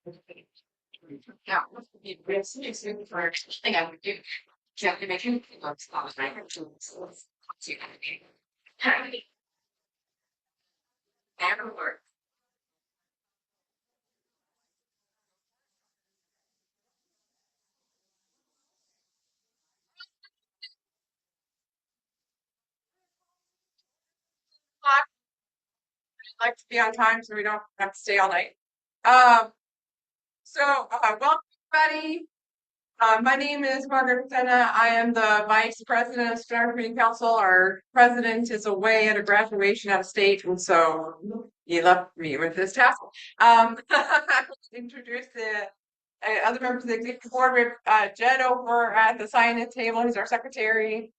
Yeah, the best thing I would do. You have to make sure it looks like never work. I like to be on time so we don't have to stay all night. Um, welcome everybody. My name is Margaret McKenna. I am the Vice President of Spenard Community Council. Our president is away at a graduation out of state, and so he left me with this task. Introduce the other members of the executive board. We have Jed over at the sign-in table. He's our secretary,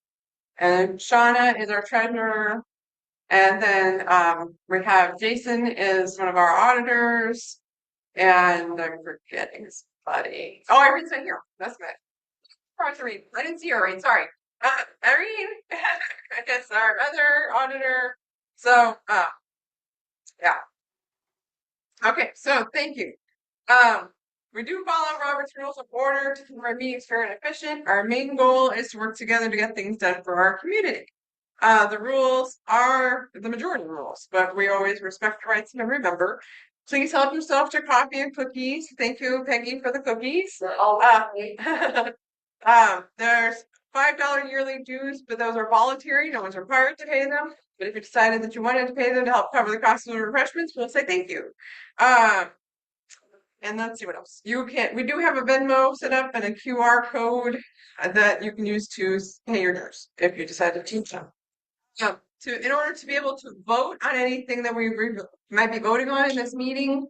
and Shauna is our treasurer. And then we have Jason is one of our auditors, and I'm forgetting somebody. Oh, Irene's right here. That's good. Sorry, Irene. I didn't see her. Irene. Sorry. Irene is our other auditor. So, yeah. Okay. So, thank you. Um, we do follow Robert's Rules of Order to keep our meetings fair and efficient. Our main goal is to work together to get things done for our community. The rules are the majority rules, but we always respect the rights of every member. Please help yourself to coffee and cookies. Thank you, Peggy, for the cookies. There's $5 yearly dues, but those are voluntary. No one's required to pay them. But if you decided that you wanted to pay them to help cover the cost of the refreshments, we'll say thank you. And let's see what else. We do have a Venmo set up and a QR code that you can use to pay your dues if you decide to teach them. In order to be able to vote on anything that might be voting on in this meeting,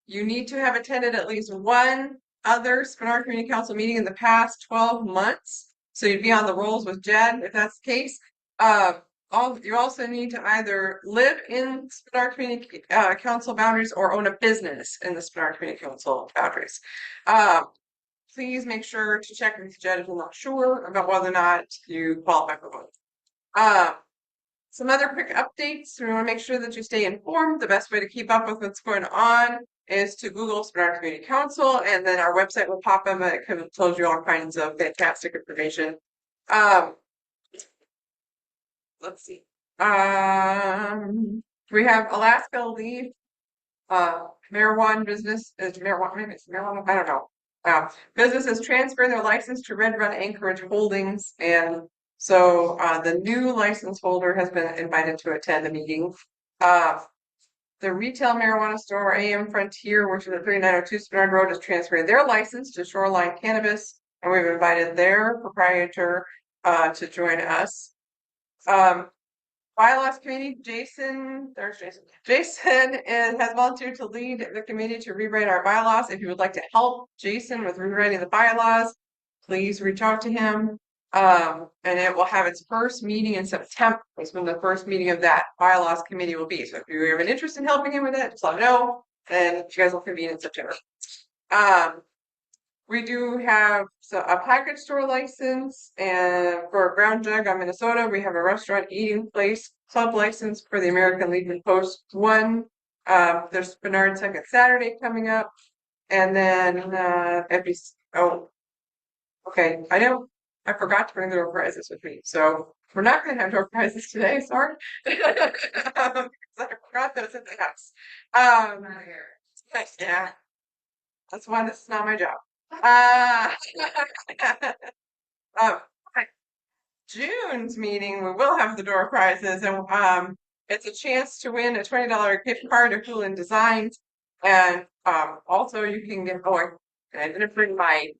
you need to have attended at least one other Spenard Community Council meeting in the past 12 months. So you'd be on the rolls with Jed if that's the case. You also need to either live in Spenard Community Council boundaries or own a business in the Spenard Community Council boundaries. Please make sure to check with Jed if you're not sure about whether or not you qualify for voting. Some other quick updates. We want to make sure that you stay informed. The best way to keep up with what's going on is to Google Spenard Community Council, and then our website will pop up and it tells you all kinds of fantastic information. Let's see. We have Alaska Leaf, marijuana business is marijuana, maybe it's marijuana, I don't know. Businesses transfer their license to Red Run Anchorage Holdings, and so the new license holder has been invited to attend the meeting. The retail marijuana store, AM Frontier, which is at 3902 Spenard Road, is transferring their license to Shoreline Cannabis, and we've invited their proprietor to join us. Bylaws committee, Jason has volunteered to lead the committee to rewrite our bylaws. If you would like to help Jason with rewriting the bylaws, please reach out to him. And it will have its first meeting in September. Is when the first meeting of that bylaws committee will be. So if you have an interest in helping him with it, just let him know. And you guys will convene in September. We do have a package store license, and for a Brown Jug on Minnesota, we have a restaurant eating place club license for the American Legion Post 1. There's Spenard Second Saturday coming up, and then okay, I forgot to bring the door prizes with me, so we're not going to have door prizes today. Sorry, I forgot those in the house. Yeah, that's why this is not my job. Um, June's meeting, we will have the door prizes, and it's a chance to win a $20 gift card to Cool and Designs, and also you can get. I didn't bring my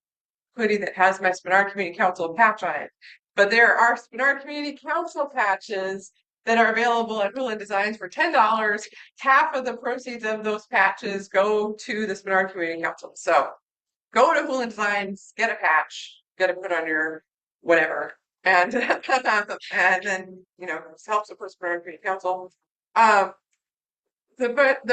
hoodie that has my Spenard Community Council patch on it, but there are Spenard Community Council patches that are available at Cool and Designs for $10. Half of the proceeds of those patches go to the Spenard Community Council. So go to Hula Designs, get a patch, get it put on your whatever, and and then help support Spenard Community Council. The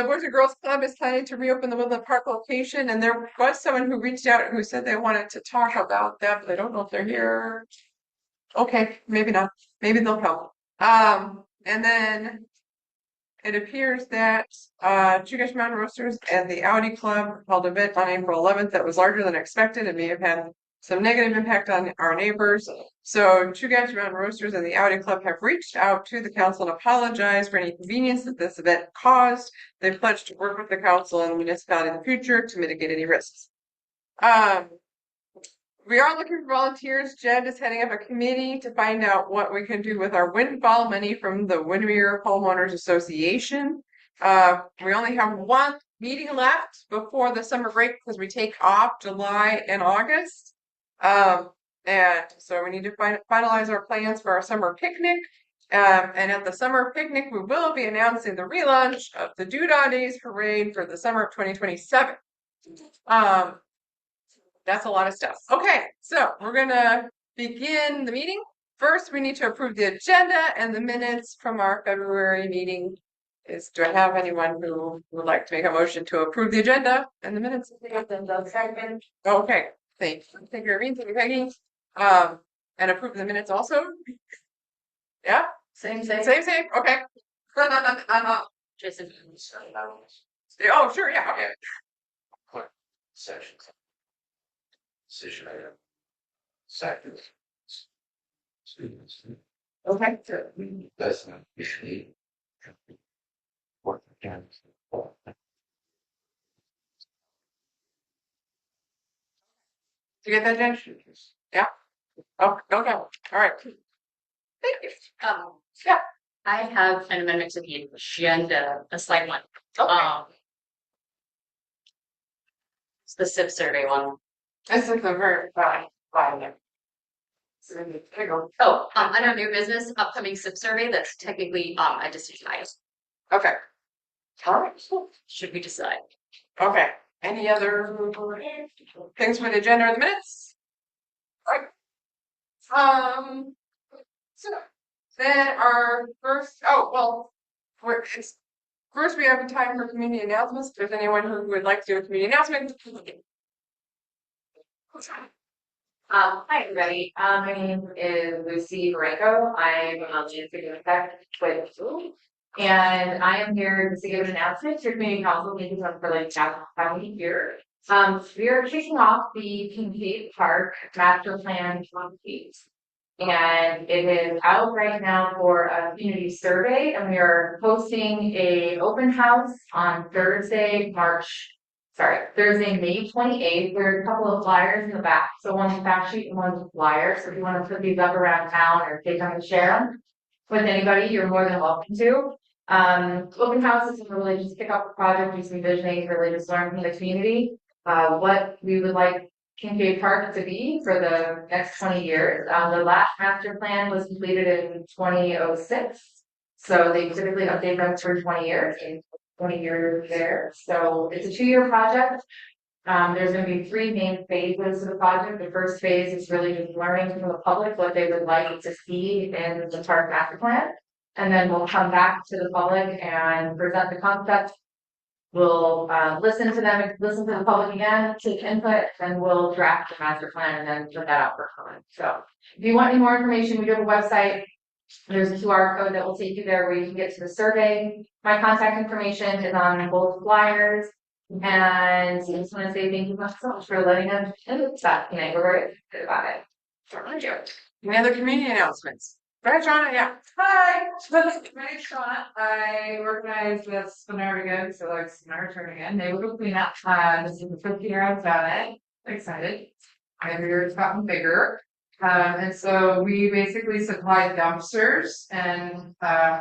Boys and Girls Club is planning to reopen the Woodland Park location, and there was someone who reached out who said they wanted to talk about that, but I don't know if they're here. Okay, maybe not. Maybe they'll come. And then it appears that Chugach Mountain Roasters and the Audi Club held an event on April 11th that was larger than expected and may have had some negative impact on our neighbors. So Chugach Mountain Roasters and the Audi Club have reached out to the council and apologized for any inconvenience that this event caused. They've pledged to work with the council and the municipality in the future to mitigate any risks. We are looking for volunteers. Jed is heading up a committee to find out what we can do with our windfall money from the Windermere Homeowners Association. We only have one meeting left before the summer break because we take off July and August. And so we need to finalize our plans for our summer picnic. And at the summer picnic, we will be announcing the relaunch of the Doodah Days Parade for the summer of 2027. That's a lot of stuff. Okay, so we're gonna begin the meeting. First, we need to approve the agenda and the minutes from our February meeting. Do I have anyone who would like to make a motion to approve the agenda and the minutes? Okay, thank you. Thank you, Irene. Thank you, Peggy. And approve the minutes also? Yeah? Same. Same? Okay. Jason. Oh, sure, yeah, okay. Sections. Decision item. Second. Students. Okay. That's not usually. Work again. You get that, Jen? Yeah? Oh, okay. All right. Thank you. Yeah. I have an amendment to the agenda, a slight one. Okay. It's the SIP survey one. This is a very fine. So there you go. Oh, under new business, upcoming SIP survey, that's technically a decision item. Okay. All right. Should we decide? Okay. Any other things for the agenda or the minutes? All right. So then our first. First we have time for community announcements. If there's anyone who would like to do a community announcement. Hi everybody. My name is Lucy Barenko. I'm a landscape architect with Zoom, and I am here to give an announcement to your community council meetings on for like county here. We are kicking off the Kincaid Park Master Plan complete, and it is out right now for a community survey, and we are hosting a open house on Thursday, May 28th. There are a couple of flyers in the back. So one's a fact sheet and one's a flyer. So if you want to put these up around town or take them and share them with anybody, you're more than welcome to. Open houses is really just kick off the project, do some visioning, really just learn from the community what we would like Kincaid Park to be for the next 20 years. The last master plan was completed in 2006. So they typically update them for 20 years. 20 years there. So it's a 2-year project. There's going to be 3 main phases of the project. The first phase is really just learning from the public what they would like to see in the park master plan. And then we'll come back to the public and present the concept. We'll listen to the public again, take input, and we'll draft the master plan and then put that out for comment. So if you want any more information, we do have a website. There's a QR code that will take you there where you can get to the survey. My contact information is on both flyers. And I just want to say thank you so much for letting us do that tonight. We're very excited about it. Thank you. Any other community announcements? Right, Shauna? Yeah. Hi, my name's Shauna. I organize with Spenard again, so like Spenard turn again. They will clean up. This is the 5th year I've done it. Excited. Every year it's gotten bigger. And so we basically supply dumpsters, and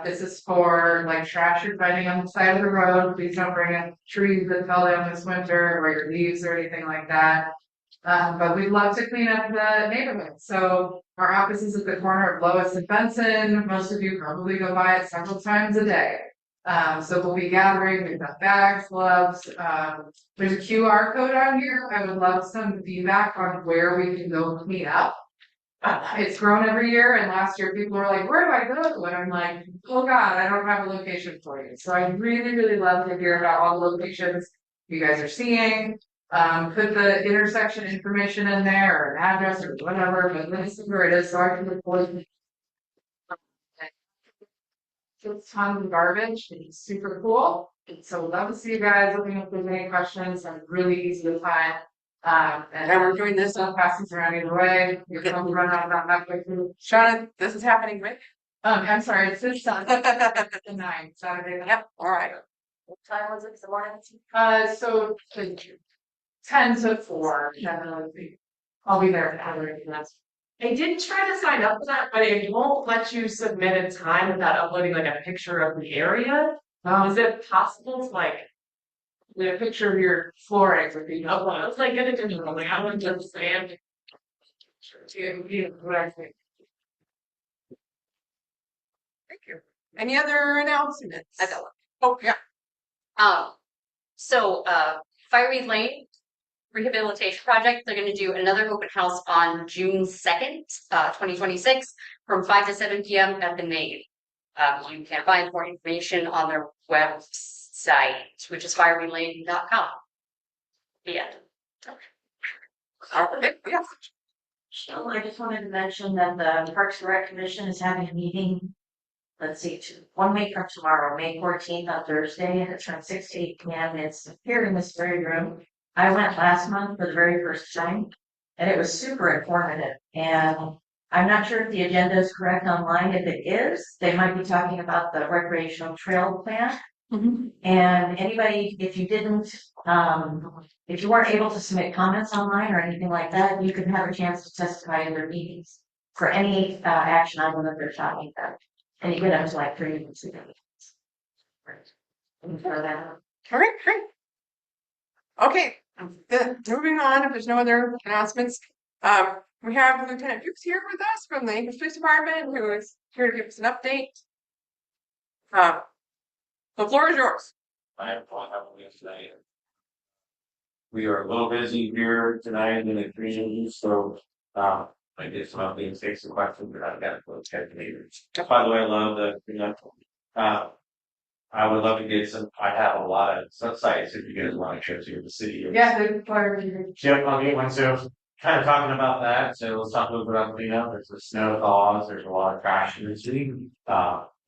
this is for like trash you're finding on the side of the road. Please don't bring in trees that fell down this winter or your leaves or anything like that. But we'd love to clean up the neighborhood. So our office is at the corner of Lois and Benson. Most of you probably go by it several times a day. So we'll be gathering. We've got bags, gloves. There's a QR code on here. I would love some feedback on where we can go clean up. It's grown every year, and last year people were like, where do I go? And I'm like, oh God, I don't have a location for you. So I really, really love to hear about all the locations you guys are seeing. Put the intersection information in there, or an address, or whatever, but this is where it is, so I can report. It's tons of garbage. It's super cool. So love to see you guys. Looking if there's any questions. I'm really easy to find. And we're doing this. Stuff passes around either way. You're going to run out of that quickly. Shauna, this is happening, right? I'm sorry. It's this Saturday, the 9th, Saturday. Yep. All right. What time was it? The morning? So 10 to 4 generally. I'll be there for everything else. I did try to sign up for that, but it won't let you submit a time without uploading like a picture of the area. Is it possible to like With a picture of your flooring would be upload? I was like gonna do like I want to understand. what I think. Thank you. Any other announcements? I got one. Oh, yeah. So Fireweed Lane Rehabilitation Project, they're gonna do another open house on June 2nd, 2026, from 5 to 7 p.m. at the Nave. You can find more information on their website, which is fireweedlane.com. Yeah. All right. Yes. So I just wanted to mention that the Parks and Rec Commission is having a meeting. Let's see, 1 week from tomorrow, May 14th on Thursday, and it's from 6 to 8 p.m. It's here in this very room. I went last month for the very first time, and it was super informative. And I'm not sure if the agenda is correct online. If it is, they might be talking about the recreational trail plan. And anybody, if you didn't, if you weren't able to submit comments online or anything like that, you can have a chance to testify in their meetings for any action item that they're talking about. And you get up to like 3 minutes. For that. All right. Great. Okay. Moving on. If there's no other announcements, we have Lieutenant Dukes here with us from the English Police Department, who is here to give us an update. The floor is yours. I have fun having this tonight. We are a little busy here tonight in the community, so I did some updates, take some questions, but I've got those calculators. By the way, I love I would love to get some. I have a lot of sites if you guys want to show to the city. Yeah, the fire. Yep, I'll get one. So kind of talking about that. So let's talk a little bit about cleanup. There's the snow thaws. There's a lot of trash in the city.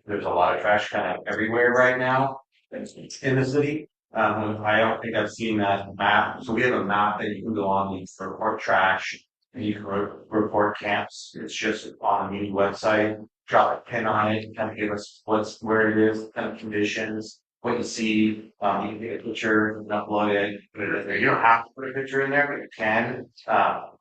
There's a lot of trash kind of everywhere right now in the city. I don't think I've seen that map. So we have a map that you can go on to report trash and you can report camps. It's just on the mini website. Drop a pin on it, kind of give us where it is, kind of conditions, what you see. You can take a picture and upload it, put it in there. You don't have to put a picture in there, but you can.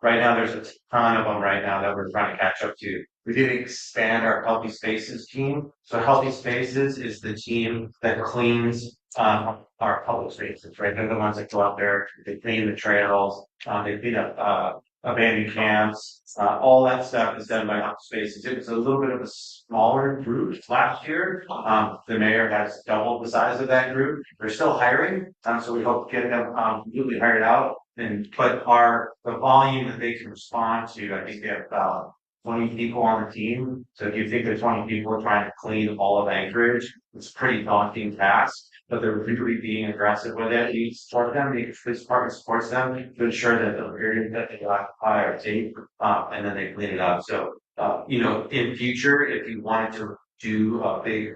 Right now, there's a ton of them right now that we're trying to catch up to. We did expand our Healthy Spaces team. So Healthy Spaces is the team that cleans our public spaces, right? They're the ones that go out there, they clean the trails, they clean up abandoned camps, all that stuff is done by Healthy Spaces. It was a little bit of a smaller group last year. The mayor has doubled the size of that group. They're still hiring, so we hope to get them completely hired out. But the volume that they can respond to, I think they have about 20 people on the team. So if you think there's 20 people trying to clean all of Anchorage, it's a pretty daunting task. But they're really being aggressive with it. We support them, the police department supports them to ensure that the areas that they occupy are safe, and then they clean it up. So, in future, if you wanted to do a big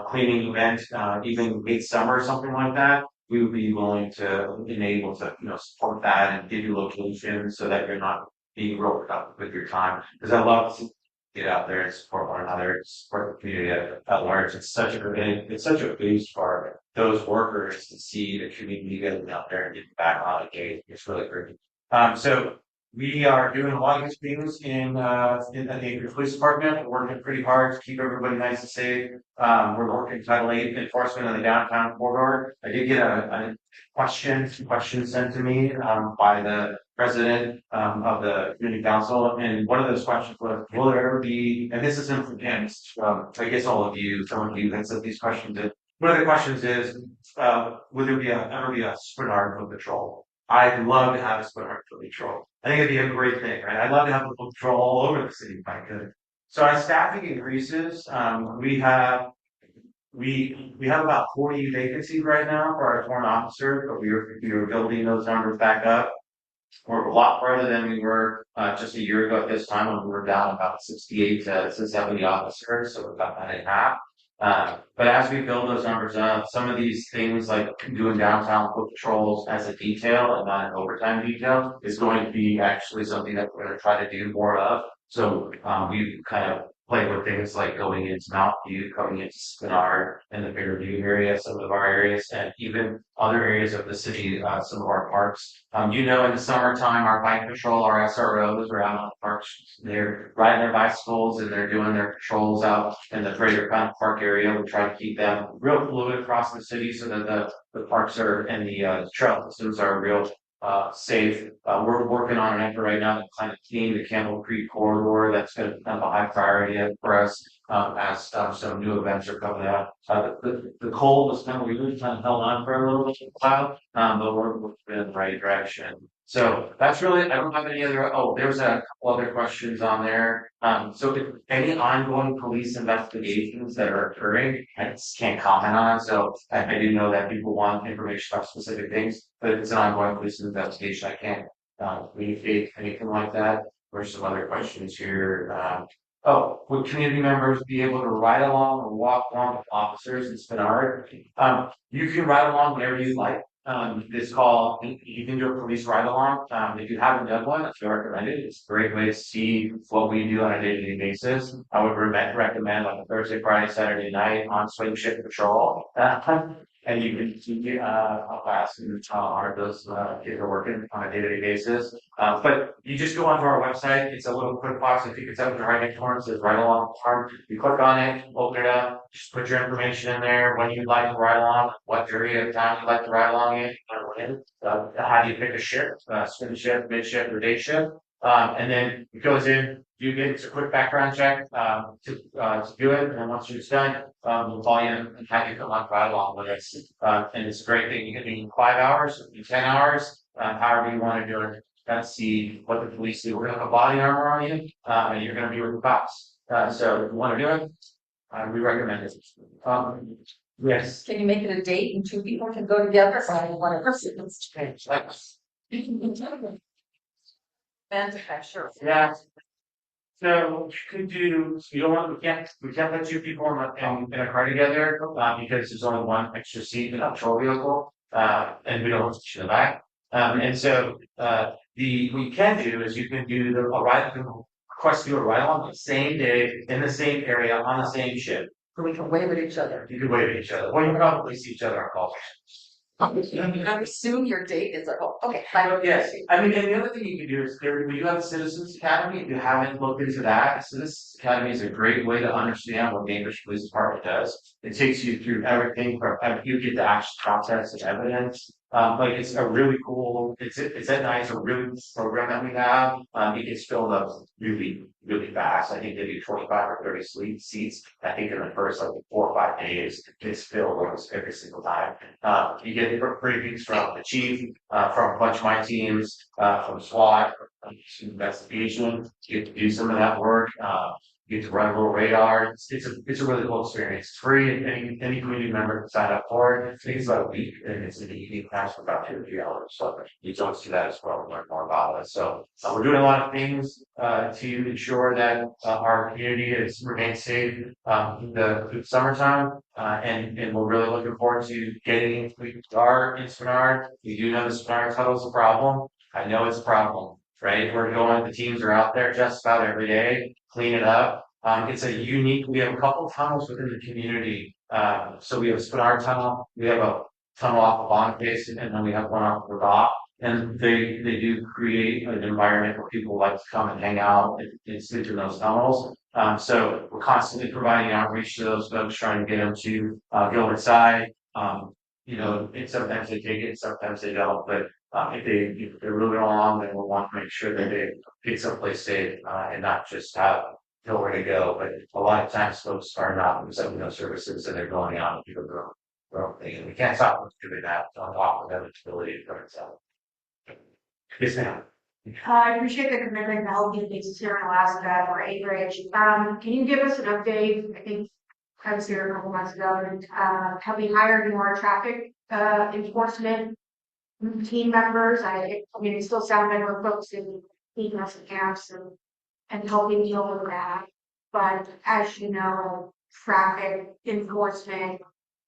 cleaning event, even midsummer or something like that, we would be willing to enable to, support that and give you locations so that you're not being real productive with your time. Because I love to get out there and support one another, support the community at large. It's such a boost for those workers to see the community getting out there and getting back on the gate. It's really great. So we are doing a lot of good things in the Anchorage Police Department. We're working pretty hard to keep everybody nice and safe. We're working Title 8 enforcement in the downtown corridor. I did get a question sent to me by the president of the community council, and one of those questions was, will there ever be, and this isn't against, I guess all of you, some of you that said these questions, one of the questions is, will there ever be a Spenard foot patrol? I'd love to have a Spenard foot patrol. I think it'd be a great thing, right? I'd love to have a foot patrol all over the city if I could. So as staffing increases, we have about 40 vacancies right now for our sworn officer, but we were building those numbers back up. We're a lot further than we were just a year ago at this time when we were down about 68 to 70 officers, so we're about that in half. But as we build those numbers up, some of these things like doing downtown foot patrols as a detail and not an overtime detail is going to be actually something that we're going to try to do more of. So we kind of play with things like going into Mount View, coming into Spenard and the Fairview area, some of our areas, and even other areas of the city, some of our parks. In the summertime, our bike patrol, our SROs are out on the parks. They're riding their bicycles and they're doing their patrols out in the greater kind of park area. We try to keep them real fluid across the city so that the parks are and the trail systems are real safe. We're working on an effort right now to kind of clean the Campbell Creek corridor. That's going to become a high priority for us as some new events are coming out. The cold was kind of, we really kind of held on for a little bit of cloud, but we're moving in the right direction. So that's really, I don't have any other, there's a couple other questions on there. So if any ongoing police investigations that are occurring, I just can't comment on. So I do know that people want information about specific things, but if it's an ongoing police investigation, I can't communicate anything like that. There's some other questions here. Would community members be able to ride along or walk along with officers in Spenard? You can ride along whenever you like. This call, you can do a police ride along. If you haven't done one, I recommend it. It's a great way to see what we do on a day-to-day basis. I would recommend like a Thursday, Friday, Saturday night on swing shift patrol. And you can see how fast and how hard those kids are working on a day-to-day basis. But you just go onto our website. It's a little quick box. I think it's up in the right hand corner. It says ride along farm. You click on it, open it up, just put your information in there, when you'd like to ride along, what area of time you'd like to ride along in, how do you pick a shift, swing shift, mid shift, or day shift. And then it goes in, it's a quick background check to do it, and then once it's done, we'll call you and have you come on ride along with us. And it's a great thing. You can do 5 hours, 10 hours, however you want to do it. Kind of see what the police do. We're going to have body armor on you, and you're going to be with the cops. So if you want to do it, we recommend it. Yes. Can you make it a date and two people can go together? Or one person? Sure. Yeah. So you could do. You don't want. We can't let 2 people in a car together because there's only one extra seat in a patrol vehicle, and we don't want to in the back. And so what you can do is you can do a ride. Request to do a ride along the same day in the same area on the same ship. So we can wave at each other. You can wave at each other. Well, you probably see each other on calls. I assume your date is okay. Fine. Yes, I mean, and the other thing you can do is we do have the Citizens Academy. If you haven't looked into that, Citizens Academy is a great way to understand what Cambridge Police Department does. It takes you through everything from you get the actual process and evidence. Like it's a really cool. It's at night. It's a really cool program that we have. It gets filled up really fast. I think they do 25 or 30 seats. I think in the first 4 or 5 days, it's filled almost every single time. You get briefings from the chief, from a bunch of my teams, from SWAT, from investigation. You get to do some of that work. You get to run a little radar. It's a really cool experience. It's free, and any community member can sign up for it. I think it's about a week, and it's an evening class for about 2 or 3 hours. So you don't see that as well. Learn more about it. So we're doing a lot of things to ensure that our community remains safe in the summertime, and we're really looking forward to getting. We are in Spenard. We do know the Spenard tunnel is a problem. I know it's a problem. Right, the teams are out there just about every day, clean it up. It's a unique, we have a couple of tunnels within the community. So we have a Spenard tunnel, we have a tunnel off of Boniface, and then we have one off the dock. And they do create an environment where people like to come and hang out and sleep in those tunnels. So we're constantly providing outreach to those folks, trying to get them to go inside. And sometimes they take it, sometimes they don't, but if they're moving along, then we'll want to make sure that they get someplace safe and not just have nowhere to go. But a lot of times folks are not accepting those services and they're going out and doing their own thing. And we can't stop them from doing that. Don't offer them the ability to go inside. Yes, ma'am. I appreciate the commitment to helping things here in Alaska for acreage. Can you give us an update? I think I was here a couple months ago, and have we hired more traffic enforcement team members? I mean, it still sounds like we're focusing keeping us in camps and helping deal with that. But as you know, traffic enforcement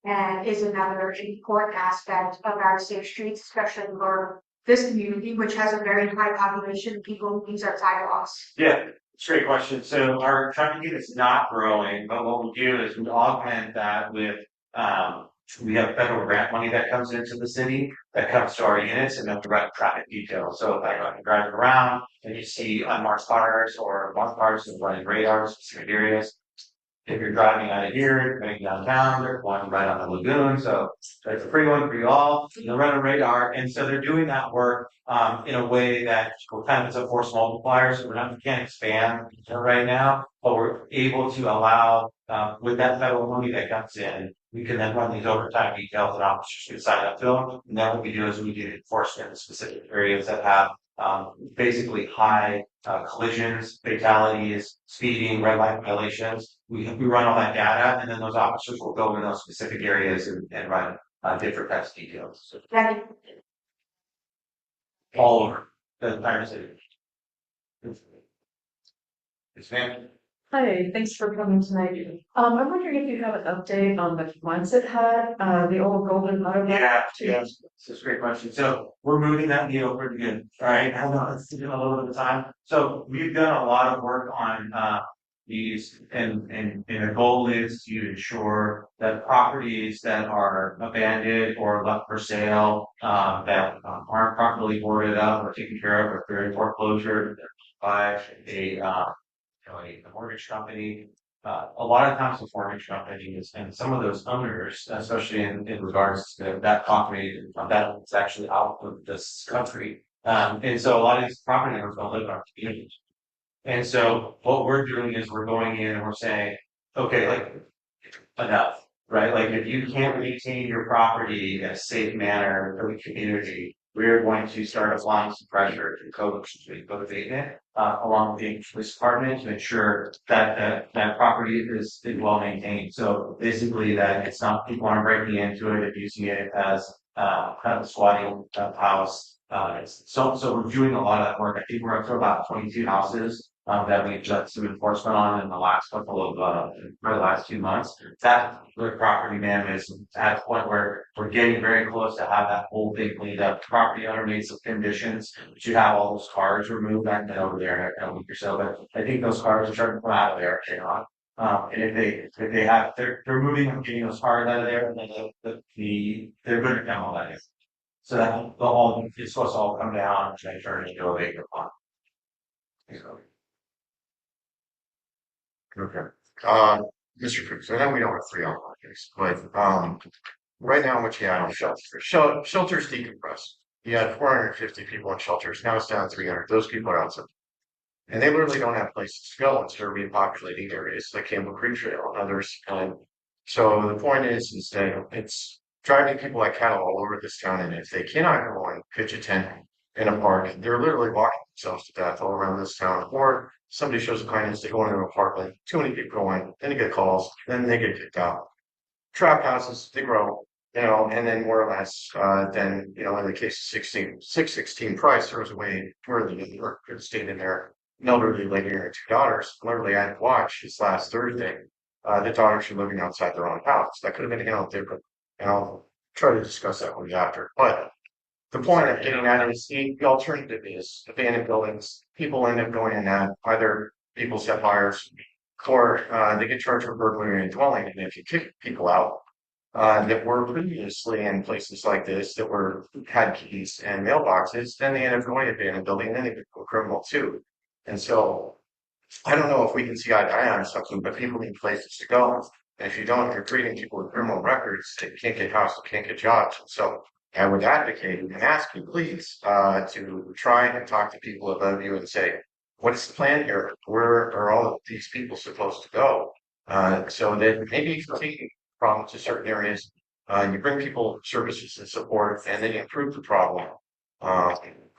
and is another important aspect of our safe streets, especially for this community, which has a very high population of people who use our sidewalks. Yeah, it's a great question. So our traffic unit is not growing, but what we do is we augment that with, we have federal grant money that comes into the city that comes to our units and then we run traffic details. So if I'm driving around and you see unmarked cars or marked cars and running radars, in specific areas. If you're driving out of here, going downtown, they're going right on the lagoon, so it's a free one for you all. You'll run a radar, and so they're doing that work in a way that kind of is a force multiplier. So we can't expand right now, but we're able to allow with that federal money that comes in, we can then run these overtime details and officers can sign up to them. And then what we do is we do enforcement in specific areas that have basically high collisions, fatalities, speeding, red light violations. We run all that data, and then those officers will go in those specific areas and run different types of details. So That all over the entire city. It's ma'am. Hi, thanks for coming tonight. I'm wondering if you have an update on the once it had, the old golden auto. Yeah, it's a great question. So we're moving that needle pretty good. All right, I know it's taking a little bit of time. So we've done a lot of work on these, and the goal is to ensure that properties that are abandoned or left for sale, that aren't properly boarded up or taken care of, or if they're in foreclosure by a mortgage company. A lot of times with mortgage companies and some of those owners, especially in regards to that property, that's actually out of this country. And so a lot of these property owners don't live in our communities. And so what we're doing is we're going in and we're saying, okay, like enough, right? Like if you can't maintain your property in a safe manner for the community, we're going to start applying some pressure to code abatement, along with the police department to ensure that that property is well maintained. So basically that it's not people aren't breaking into it and using it as kind of a squatting house. So we're doing a lot of that work. I think we're up to about 22 houses that we've done some enforcement on in the last couple of for the last 2 months. That the property man is at a point where we're getting very close to have that whole thing cleaned up. The property owner made some conditions to have all those cars removed. I've been over there in a week or so, but I think those cars are starting to come out of there. They're not. And if they have, they're moving and getting those cars out of there, and then they're going to come all that in. So that the all it's supposed to all come down and turn into a vacant lot. Okay. Mr. Cruz, I know we don't have 3 on case, but right now what you have on shelters decompressed. You had 450 people in shelters, now it's down to 300. Those people are outside. And they literally don't have places to go into their repopulating areas like Campbell Creek Trail and others. And so the point is that it's driving people like cattle all over this town. And if they cannot go and pitch a tent in a park, they're literally walking themselves to death all around this town. Or somebody shows kindness, they go into an apartment, too many people go in, then they get calls, then they get kicked out. Trap houses, they grow, and then more or less, then, in the case of 616 Price, there was a way where the New York could have stayed in there. An elderly lady and her 2 daughters, literally I had to watch this last Thursday. The daughters were living outside their own house. That could have been handled different. And I'll try to discuss that with you after. But the point I'm getting at is the alternative is abandoned buildings. People end up going in that either people set fires or they get charged for burglary and dwelling. And if you kick people out that were previously in places like this that had keys and mailboxes, then they end up going to abandoned building and then they become criminal too. And so I don't know if we can see eye to eye on something, but people need places to go. And if you don't, you're treating people with criminal records that can't get houses, can't get jobs. So I would advocate and ask you, please, to try and talk to people above you and say, what is the plan here? Where are all of these people supposed to go? So that maybe you can take problems to certain areas, you bring people services and support, and then you improve the problem.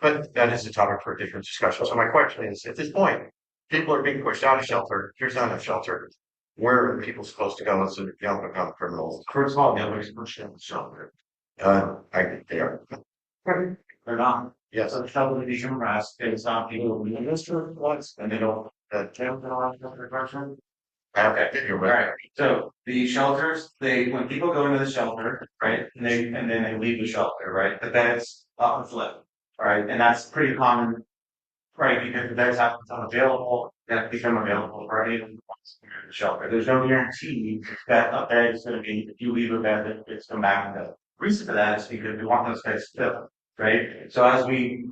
But that is a topic for a different discussion. So my question is, at this point, people are being pushed out of shelter. There's not enough shelter. Where are people supposed to go so they don't become criminals? First of all, nobody's pushed in the shelter. They are. They're not. Yes. So the shelter is harassed, it's not people who live in this once, and they don't, the jail, they don't have shelter question. Okay, you're right. Alright, so the shelters, when people go into the shelter, right, and then they leave the shelter, right, the beds up and flip. Alright, and that's pretty common, right, because the beds have to become available, that become available for anyone who wants to go to the shelter. There's no guarantee that a bed is gonna be, if you leave a bed, that it's come back. The reason for that is because we want those beds filled, right? So as we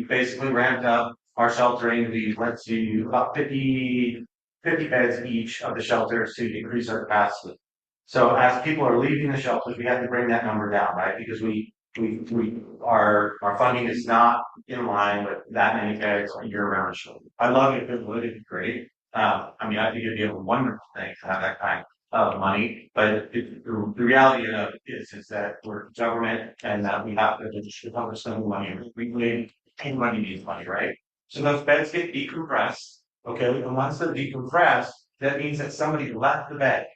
basically ramped up our sheltering, we went to about 50 beds each of the shelters to increase our capacity. So as people are leaving the shelters, we have to bring that number down, right? Because our funding is not in line with that many beds year-round shelter. I love it if it would, it'd be great. I mean, I think it'd be a wonderful thing to have that kind of money, but the reality of it is that we're government and that we have to just cover some money. Anybody needs money, right? So those beds get decompressed, okay, and once they're decompressed, that means that somebody left the bed,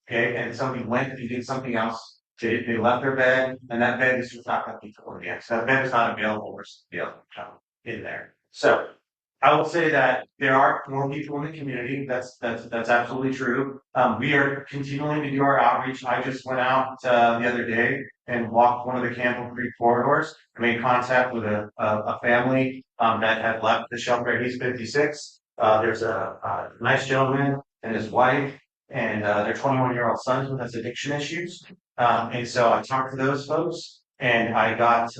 okay, and somebody went and did something else. They left their bed, and that bed is just not going to be filled again. So that bed is not available for somebody else to come in there. So I will say that there are more people in the community. That's absolutely true. We are continuing to do our outreach. I just went out the other day and walked one of the Campbell Creek corridors. I made contact with a family that had left the shelter. He's 56. There's a nice gentleman and his wife and their 21-year-old son who has addiction issues. And so I talked to those folks, and I got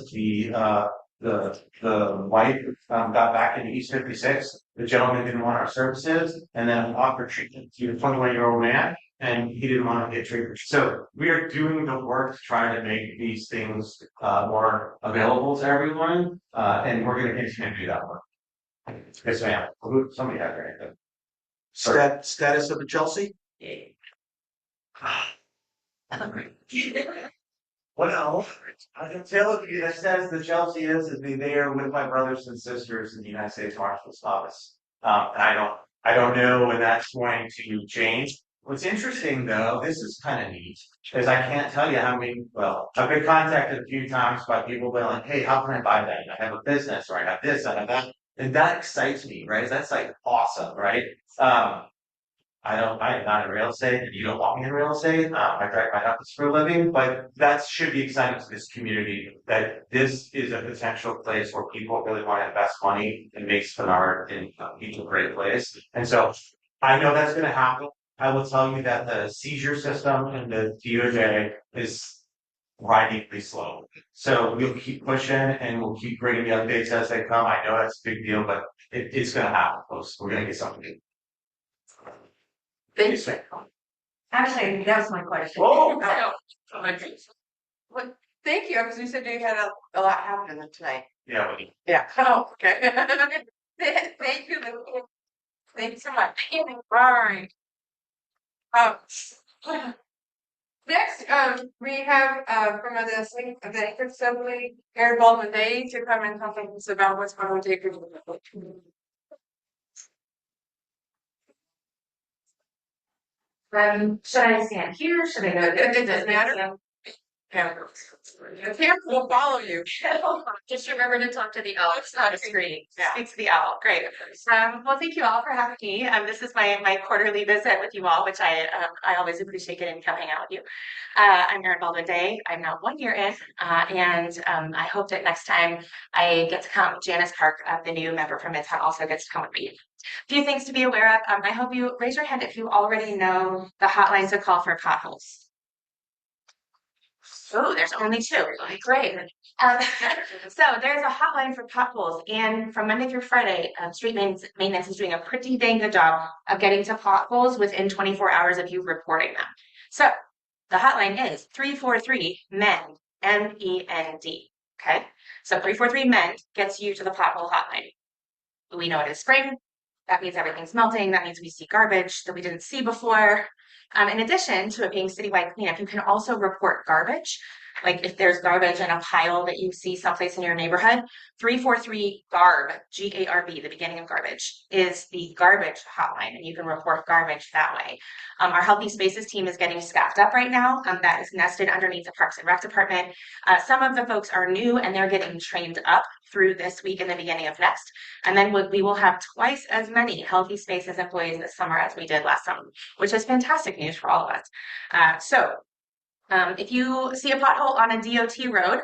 the wife got back into East 56. The gentleman didn't want our services, and then offered treatment to a 21-year-old man, and he didn't want to get treatment. So we are doing the work to try to make these things more available to everyone, and we're going to continue to do that work. Yes, ma'am. Somebody had their hand up. Status of the Chelsea? Well, I can tell you that says the Chelsea is be there with my brothers and sisters in the United States Marshal's Office. And I don't know when that's going to change. What's interesting though, this is kind of neat, is I can't tell you how many, well, I've been contacted a few times by people being like, hey, how can I buy that? I have a business, or I have this, I have that. And that excites me, right? That's like awesome, right? I am not in real estate, and you don't want me in real estate. I drive my office for a living, but that should be exciting to this community that this is a potential place where people really want to invest money and make Spenard into a great place. And so I know that's going to happen. I will tell you that the seizure system and the DOJ is ridingly slow. So we'll keep pushing and we'll keep bringing the updates as they come. I know that's a big deal, but it's going to happen, folks. We're going to get something. Thank you. Actually, that was my question. Oh, Well, thank you, because you said you had a lot happening tonight. yeah, buddy. Yeah. Oh, okay. Thank you. Thank you so much. All right. Next, we have from the Anchor Assembly, Aaron Baldwin Day to come and talk to us about what's going on with Anchor. Should I stand here? Should I go there? It doesn't matter. The camera will follow you. Just remember to talk to the owl, It's not not a screen. Yeah. Speak to the owl. Great. Well, thank you all for having me. This is my quarterly visit with you all, which I always appreciate getting to hang out with you. I'm Erin Baldwin Day. I'm now 1 year in, and I hope that next time I get to come, Janice Park, the new member from Midtown, also gets to come with me. A few things to be aware of. I hope you raise your hand if you already know the hotlines to call for potholes. Oh, there's only 2. Great. So there's a hotline for potholes, and from Monday through Friday, street maintenance is doing a pretty dang good job of getting to potholes within 24 hours of you reporting them. So the hotline is 343-MEND, MEND. Okay, so 343-MEND gets you to the pothole hotline. We know it is spring. That means everything's melting. That means we see garbage that we didn't see before. In addition to it being citywide cleanup, you can also report garbage. Like if there's garbage in a pile that you see someplace in your neighborhood, 343-GARB, G-A-R-B, the beginning of garbage, is the garbage hotline, and you can report garbage that way. Our Healthy Spaces team is getting staffed up right now. That is nested underneath the Parks and Rec department. Some of the folks are new and they're getting trained up through this week and the beginning of next. And then we will have twice as many Healthy Spaces employees this summer as we did last summer, which is fantastic news for all of us. If you see a pothole on a DOT road,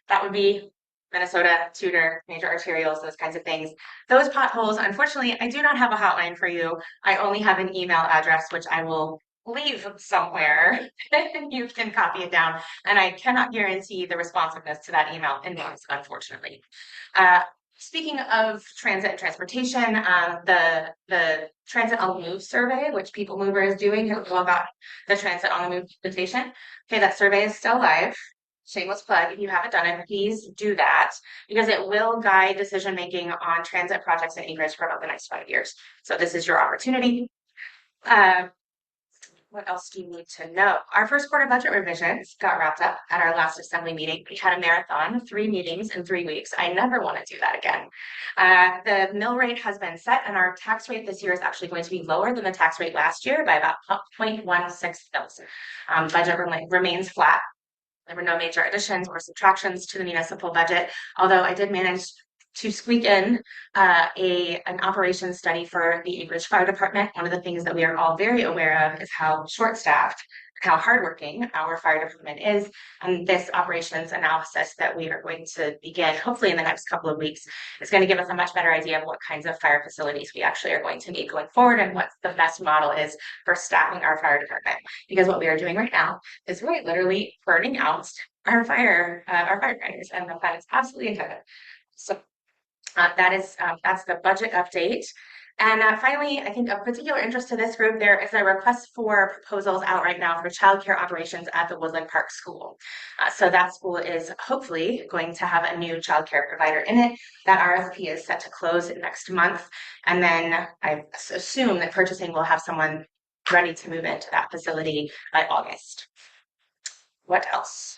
that would be Minnesota, Tudor, major arterials, those kinds of things. Those potholes, unfortunately, I do not have a hotline for you. I only have an email address, which I will leave somewhere. You can copy it down. And I cannot guarantee the responsiveness to that email inbox, unfortunately. Speaking of transit and transportation, the Transit on the Move survey, which People Mover is doing, has all got the Transit on the Move invitation. Okay, that survey is still live. Shameless plug, if you haven't done it, please do that because it will guide decision making on transit projects in Anchorage for about the next 5 years. So this is your opportunity. What else do you need to know? Our first quarter budget revisions got wrapped up at our last assembly meeting. We had a marathon, 3 meetings in 3 weeks. I never want to do that again. The mill rate has been set, and our tax rate this year is actually going to be lower than the tax rate last year by about 0.16 mils. Budget remains flat. There were no major additions or subtractions to the municipal budget, although I did manage to squeak in an operations study for the Anchorage Fire Department. One of the things that we are all very aware of is how short-staffed, how hardworking our fire department is. And this operations analysis that we are going to begin, hopefully in the next couple of weeks, is going to give us a much better idea of what kinds of fire facilities we actually are going to need going forward and what the best model is for staffing our fire department. Because what we are doing right now is very literally burning out our firefighters, and the plan is absolutely intended. So that's the budget update. And finally, I think of particular interest to this group, there is a request for proposals out right now for childcare operations at the Woodland Park School. So that school is hopefully going to have a new childcare provider in it. That RFP is set to close next month. And then I assume that purchasing will have someone ready to move into that facility by August. What else?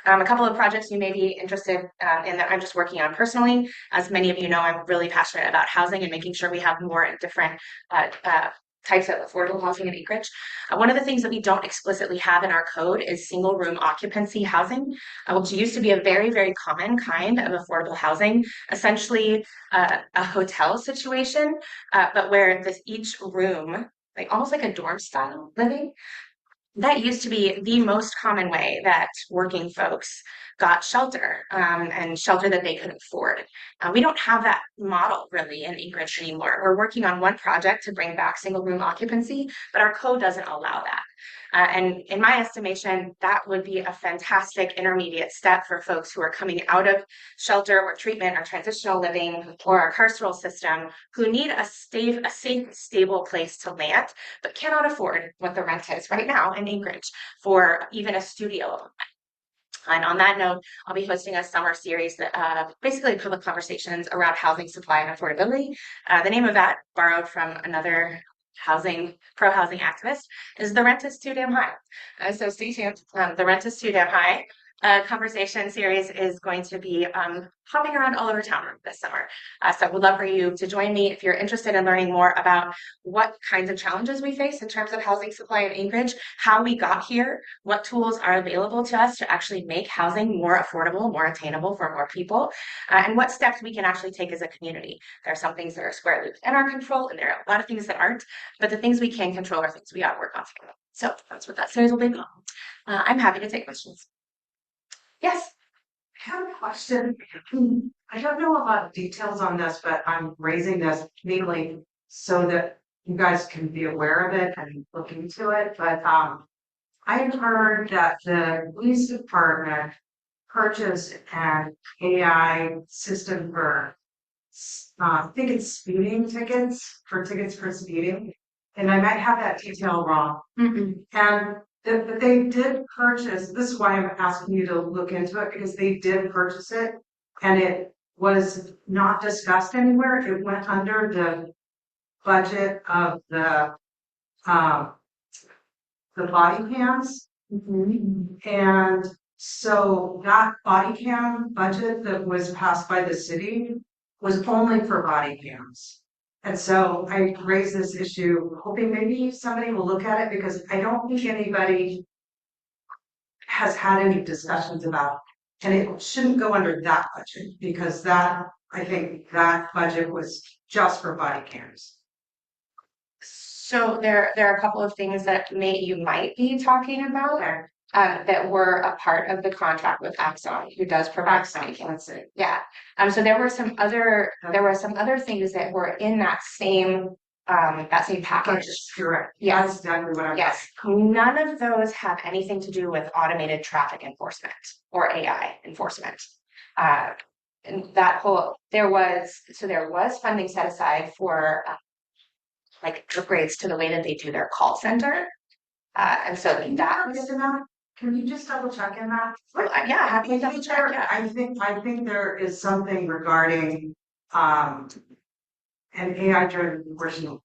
A couple of projects you may be interested in that I'm just working on personally. As many of you know, I'm really passionate about housing and making sure we have more different types of affordable housing in Anchorage. One of the things that we don't explicitly have in our code is single room occupancy housing, which used to be a very, very common kind of affordable housing, essentially a hotel situation, but where each room, like almost like a dorm style living, that used to be the most common way that working folks got shelter and shelter that they could afford. We don't have that model really in Anchorage anymore. We're working on one project to bring back single room occupancy, but our code doesn't allow that. And in my estimation, that would be a fantastic intermediate step for folks who are coming out of shelter or treatment or transitional living or our carceral system who need a safe, stable place to land, but cannot afford what the rent is right now in Anchorage for even a studio apartment. And on that note, I'll be hosting a summer series that basically public conversations around housing supply and affordability. The name of that, borrowed from another pro-housing activist, is The Rent is Too Damn High. So stay tuned. The Rent is Too Damn High conversation series is going to be hopping around all over town this summer. So I would love for you to join me if you're interested in learning more about what kinds of challenges we face in terms of housing supply in Anchorage, how we got here, what tools are available to us to actually make housing more affordable, more attainable for more people, and what steps we can actually take as a community. There are some things that are squarely within our control, and there are a lot of things that aren't, but the things we can control are things we got to work on together. So that's what that series will be about. I'm happy to take questions. Yes. I have a question. I don't know a lot of details on this, but I'm raising this mainly so that you guys can be aware of it and look into it. But I've heard that the police department purchased an AI system for, I think it's speeding tickets for speeding. And I might have that detail wrong. And but they did purchase, this is why I'm asking you to look into it, because they did purchase it and it was not discussed anywhere. It went under the budget of the body cams. And so that body cam budget that was passed by the city was only for body cams. And so I raised this issue, hoping maybe somebody will look at it, because I don't think anybody has had any discussions about And it shouldn't go under that budget because I think that budget was just for body cams. So there are a couple of things that you might be talking about. Okay. That were a part of the contract with Axon, who does provide body cams. That's it. Yeah. So there were some other things that were in that same package. Correct. Yes. That's exactly what I'm. Yes. None of those have anything to do with automated traffic enforcement or AI enforcement. And there was funding set aside for like upgrades to the way that they do their call center. And so that was. Can you just double check in that? Yeah, happy to double check. Yeah. I think there is something regarding an AI driven version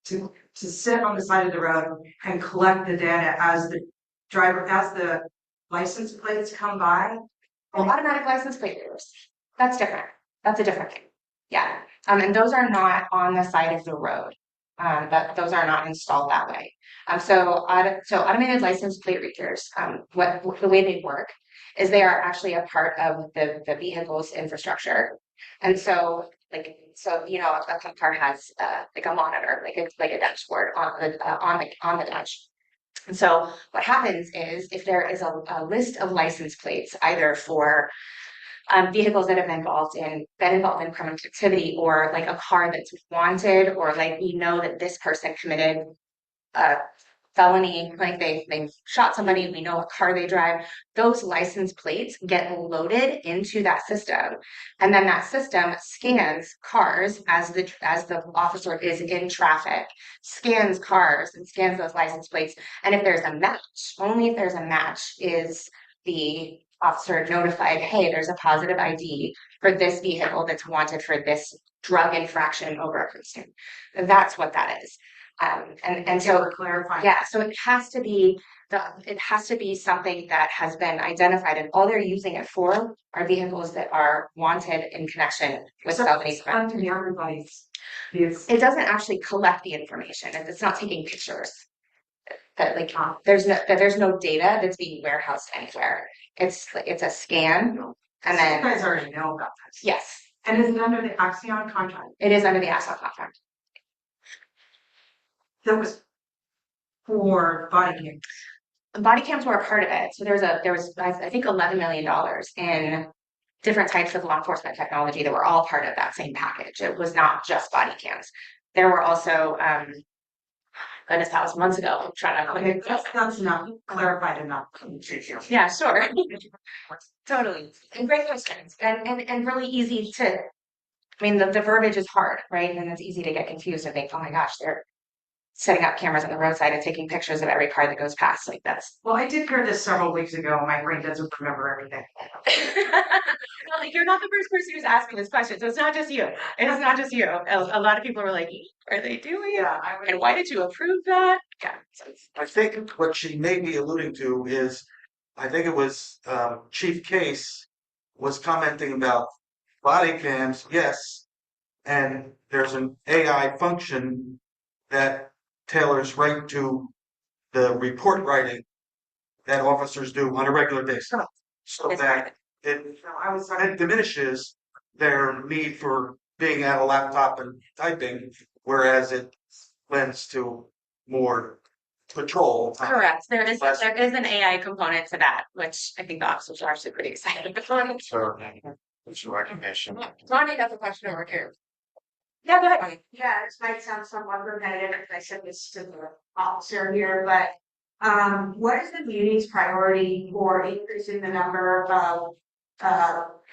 to sit on the side of the road and collect the data as the license plates come by. Well, automatic license plate readers. That's different. That's a different thing. Yeah. And those are not on the side of the road. Those are not installed that way. So automated license plate readers, the way they work is they are actually a part of the vehicle's infrastructure. And so you know, a cop car has like a monitor, like a dashboard on the dash. And so what happens is if there is a list of license plates, either for vehicles that have been involved in criminal activity, or like a car that's wanted, or like we know that this person committed a felony, like they shot somebody, we know what car they drive, those license plates get loaded into that system, and then that system scans cars as the officer is in traffic, scans cars and scans those license plates, and if there's a match, only if there's a match is the officer notified, hey, there's a positive ID for this vehicle that's wanted for this drug infraction over a person. That's what that is. And so clarifying. Yeah, so it has to be something that has been identified, and all they're using it for are vehicles that are wanted in connection with felony crime. It doesn't actually collect the information, and it's not taking pictures. There's no data that's being warehoused anywhere. It's a scan, and then you guys already know about this. Yes. And is it under the Axion contract? It is under the Axon contract. That was for body cams. Body cams were a part of it. So there was I think $11 million in different types of law enforcement technology that were all part of that same package. It was not just body cams. There were also goodness, that was months ago. I'm trying to Okay, that's enough. Clarified enough. Yeah, sure. Totally. And great questions. And really easy to, I mean, the verbiage is hard, right? And it's easy to get confused and think, oh my gosh, they're setting up cameras on the roadside and taking pictures of every car that goes past. Like that's. Well, I did hear this several weeks ago. My brain doesn't remember everything. Well, you're not the first person who's asking this question, so it's not just you. It is not just you. A lot of people were like, "Are they doing it? Yeah, And why did you approve that?" Yeah. So I think what she may be alluding to is, I think it was Chief Case was commenting about body cams, yes, and there's an AI function that tailors right to the report writing that officers do on a regular basis, so That's that right. it diminishes their need for being at a laptop and typing, whereas it lends to more patrol time. Correct. There is an AI component to that, which I think the officers are actually pretty excited about. So, it's recognition. Ronnie has a question over here. Yeah, go ahead. Yeah, this might sound somewhat repetitive if I said this to the officer here, but what is the community's priority for increasing the number of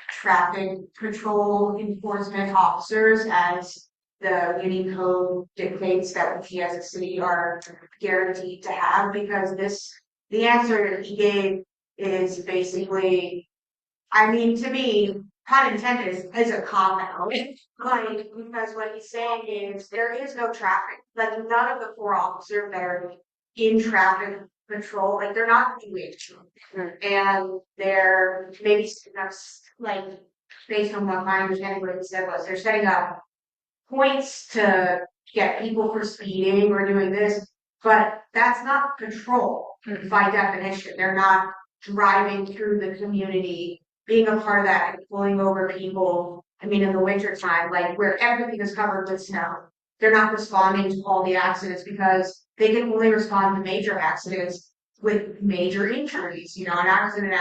traffic patrol enforcement officers as the Union Code dictates that we as a city are guaranteed to have? Because the answer he gave is basically, I mean, to me, pun intended, is a cop out. Like, because what he's saying is there is no traffic. Like, none of the 4 officers that are in traffic patrol, like, they're not doing it. And they're maybe, like, based on what my understanding what he said was, they're setting up points to get people for speeding or doing this, but that's not control by definition. They're not driving through the community being a part of that and pulling over people. I mean, in the winter time, like where everything is covered with snow, they're not responding to all the accidents because they can only respond to major accidents with major injuries. You know, an accident,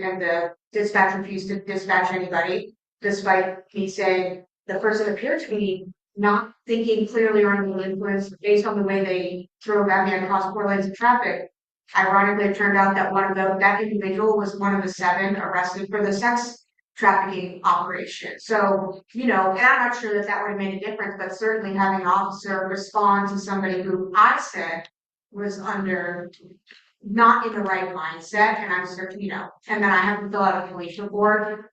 and the dispatch refused to dispatch anybody, despite me saying the person appeared to be not thinking clearly or under the influence based on the way they drove at me across 4 lanes of traffic. Ironically, it turned out that that individual was one of the 7 arrested for the sex trafficking operation. So, you know, and I'm not sure that that would have made a difference, but certainly having an officer respond to somebody who I said was not in the right mindset, and I'm certain, you know, and then I have to fill out a police report.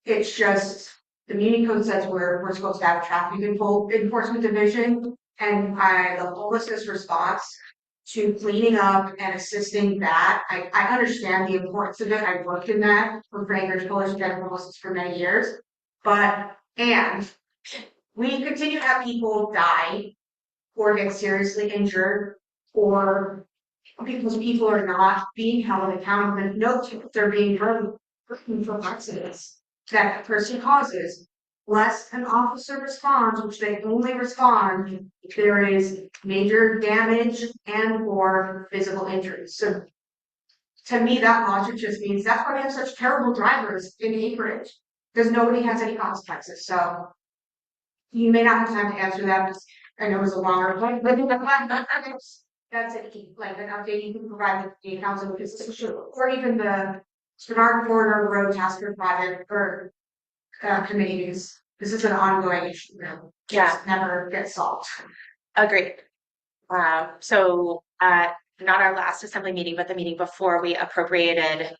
It's just the Muni code says we're supposed to have a traffic enforcement division, and the homelessness response to cleaning up and assisting that. I understand the importance of it. I've worked in that for Frankers Coalition General Homelessness for many years, and we continue to have people die or get seriously injured or because people are not being held accountable and no they're being hurt from accidents that person causes. Less an officer responds, which they only respond if there is major damage and or physical injuries. So to me, that logic just means that's why we have such terrible drivers in Anchorage, because nobody has any consequences. So you may not have time to answer that. Because I know it was a longer point, but that's it. Like an update you can provide with the council or even the Spenard Corridor Road Task Force Project or committee, because this is an ongoing issue. Just never gets solved. Agreed. So not our last assembly meeting, but the meeting before, we appropriated, I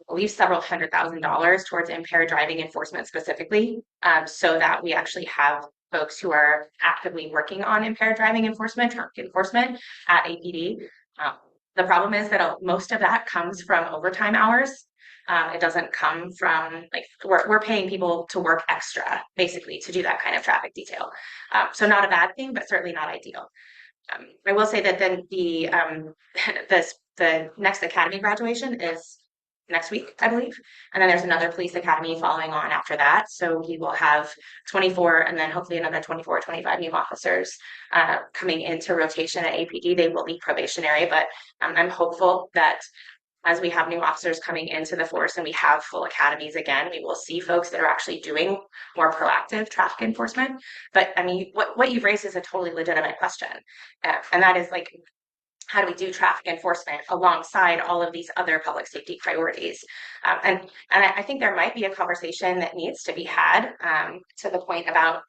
believe, several $100,000 towards impaired driving enforcement specifically, so that we actually have folks who are actively working on impaired driving enforcement, traffic enforcement at APD. The problem is that most of that comes from overtime hours. It doesn't come from, like, we're paying people to work extra, basically, to do that kind of traffic detail. So not a bad thing, but certainly not ideal. I will say that then the next academy graduation is next week, I believe. And then there's another police academy following on after that. So we will have 24 and then hopefully another 24 or 25 new officers coming into rotation at APD. They will be probationary, but I'm hopeful that as we have new officers coming into the force and we have full academies again, we will see folks that are actually doing more proactive traffic enforcement. But I mean, what you've raised is a totally legitimate question. And that is, like, how do we do traffic enforcement alongside all of these other public safety priorities? And I think there might be a conversation that needs to be had to the point about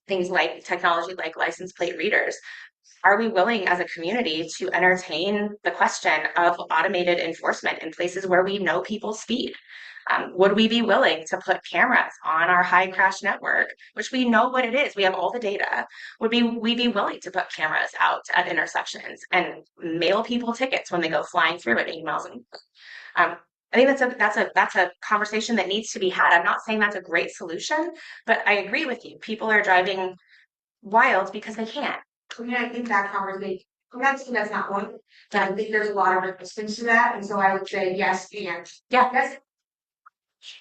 things like technology, like license plate readers. Are we willing as a community to entertain the question of automated enforcement in places where we know people speed? Would we be willing to put cameras on our high crash network, which we know what it is? We have all the data. Would we be willing to put cameras out at intersections and mail people tickets when they go flying through at 80 miles an hour? I think that's a conversation that needs to be had. I'm not saying that's a great solution, but I agree with you. People are driving wild because they can't. I mean, I think that conversation, I'm not saying that's not one, but I think there's a lot of resistance to that. And so I would say yes, and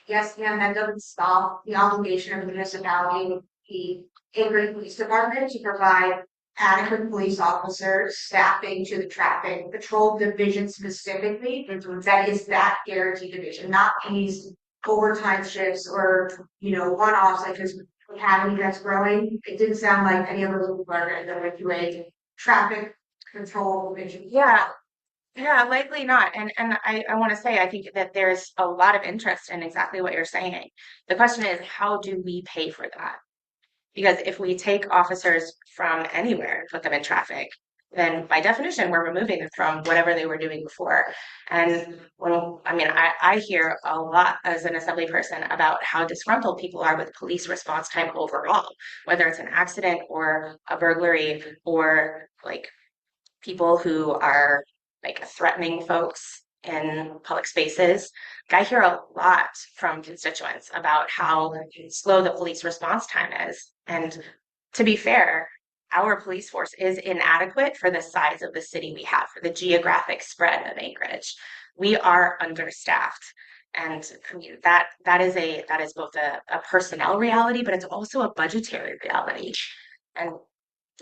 yes, and that doesn't stop the obligation of the municipality, the Anchorage Police Department, to provide adequate police officers, staffing to the traffic patrol division specifically. That is that guaranteed division, not these overtime shifts or, you know, one-offs like this academy that's growing. It didn't sound like any of those people are going to go into a traffic control division. Yeah, likely not. And I want to say, I think that there's a lot of interest in exactly what you're saying. The question is, how do we pay for that? Because if we take officers from anywhere and put them in traffic, then by definition, we're removing them from whatever they were doing before. And I hear a lot as an assembly person about how disgruntled people are with police response time overall, whether it's an accident or a burglary or like people who are like threatening folks in public spaces. I hear a lot from constituents about how slow the police response time is. And to be fair, our police force is inadequate for the size of the city we have, for the geographic spread of Anchorage. We are understaffed. And I mean, that is both a personnel reality, but it's also a budgetary reality. And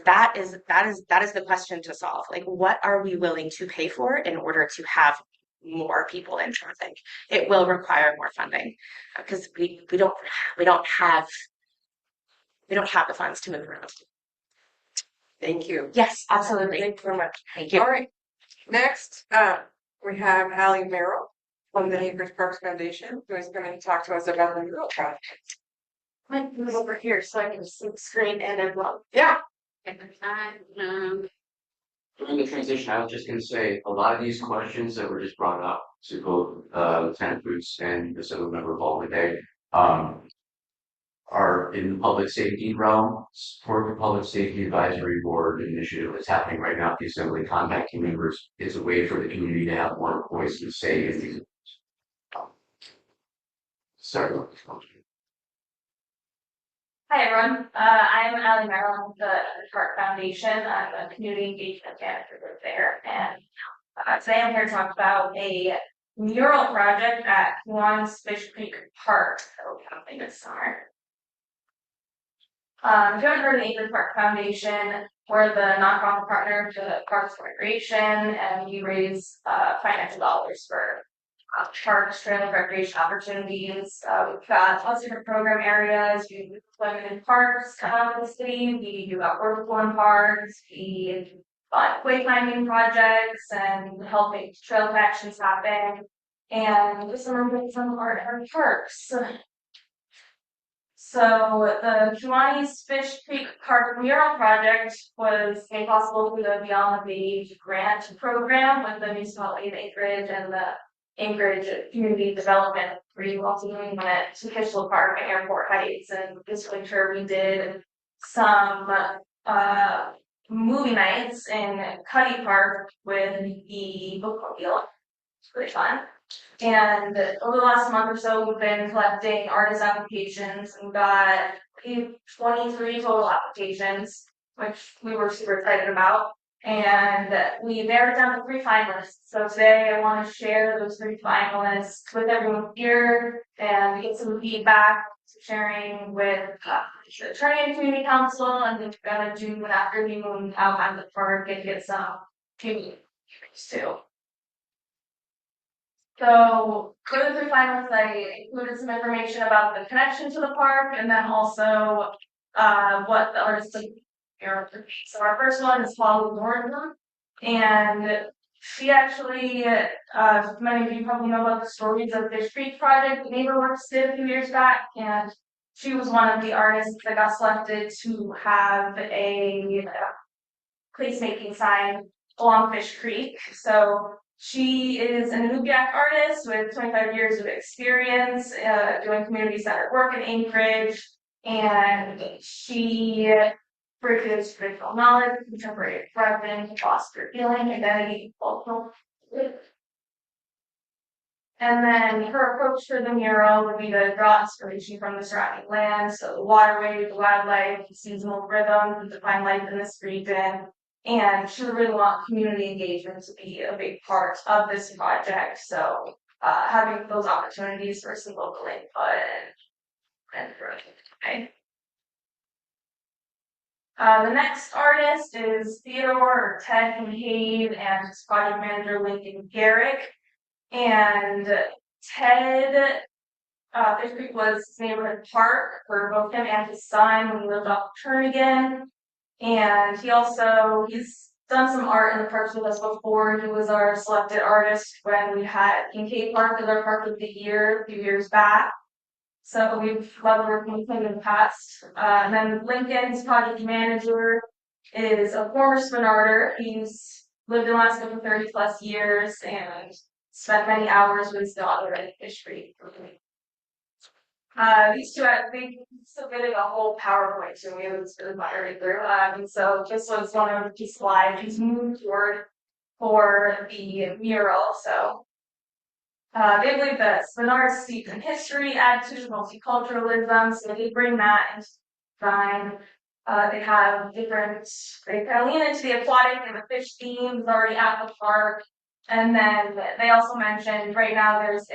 that is the question to solve. Like, what are we willing to pay for in order to have more people in traffic? It will require more funding because we don't have the funds to move around. Thank you. Yes, absolutely. Thank you very much. Thank you. All right. Next, we have Allie Merrill from the Acres Parks Foundation, who is going to talk to us about the mural project. Might move over here so I can see the screen and as well. Yeah. During the transition, I was just gonna say, a lot of these questions that were just brought up to both, Lieutenant Boots and the civil member of all today, are in the public safety realm. Support the Public Safety Advisory Board initiative that's happening right now at the Assembly contacting members is a way for the community to have more voice and say in these. Sorry. Hi, everyone. I'm Allie Merrill with the Park Foundation. I'm a community engagement manager there. And today I'm here to talk about a mural project at Kiwanis Fish Creek Park that will be happening this summer. If you haven't heard of the Acres Park Foundation, we're the nonprofit partner to Parks and Recreation, and we raise financial dollars for parks, trailing recreation opportunities. We've got lots of different program areas. We do deployment in parks in the city. We do outdoor pool in parks. We fund wayfinding projects and help make trail connections happen. And some art in our parks. So the Kiwanis Fish Creek Park Mural Project was made possible through the Beyond the Beach grant program with the municipality of Anchorage and the Anchorage Community Development Review, also doing one at Official Park and Airport Heights. And this winter we did some movie nights in Cuddy Park with the bookmobile. It's pretty fun. And over the last month or so, we've been collecting artist applications and got 23 total applications, which we were super excited about. And we narrowed down to 3 finalists. So today I want to share those 3 finalists with everyone here and get some feedback, sharing with the Attorney and Community Council, and then we're going to do an afternoon out at the park and get some community too. So for the 3 finalists, I included some information about the connection to the park and then also what the artists are. So our first one is Holly Warren, and she actually, many of you probably know about the Stories of Fish Creek project that NeighborWorks did a few years back, and she was one of the artists that got selected to have a placemaking sign along Fish Creek. So she is an Anubiac artist with 25 years of experience doing community-centered work in Anchorage, and she bridges traditional knowledge, contemporary expression, foster healing, identity, cultural. And then her approach to the mural would be to draw inspiration from the surrounding land, so the waterway, the wildlife, the seasonal rhythm, the divine life in this region. And she would really want community engagement to be a big part of this project. So having those opportunities for some local input and growth. Okay. The next artist is Theodore or Ted Kincaid and his project manager Lincoln Garrick. And Ted, Fish Creek was his neighborhood park for both him and his son when he lived off Turnagain. And he's done some art in the parks with us before. He was our selected artist when we had Kincaid Park as our park of the year a few years back. So we've loved working with him in the past. And then Lincoln's project manager is a former Spenarder. He's lived in Alaska for 30 plus years and spent many hours with his daughter at Fish Creek. These two, they submitted a whole PowerPoint to me. It was really fun to read through. And so this was one of the slides he's moved toward for the mural. So they believe that Spenard's steeped in history, attitude, multiculturalism, so they bring that into design. They kind of lean into the aquatic and the fish themes already at the park. And then they also mentioned right now there's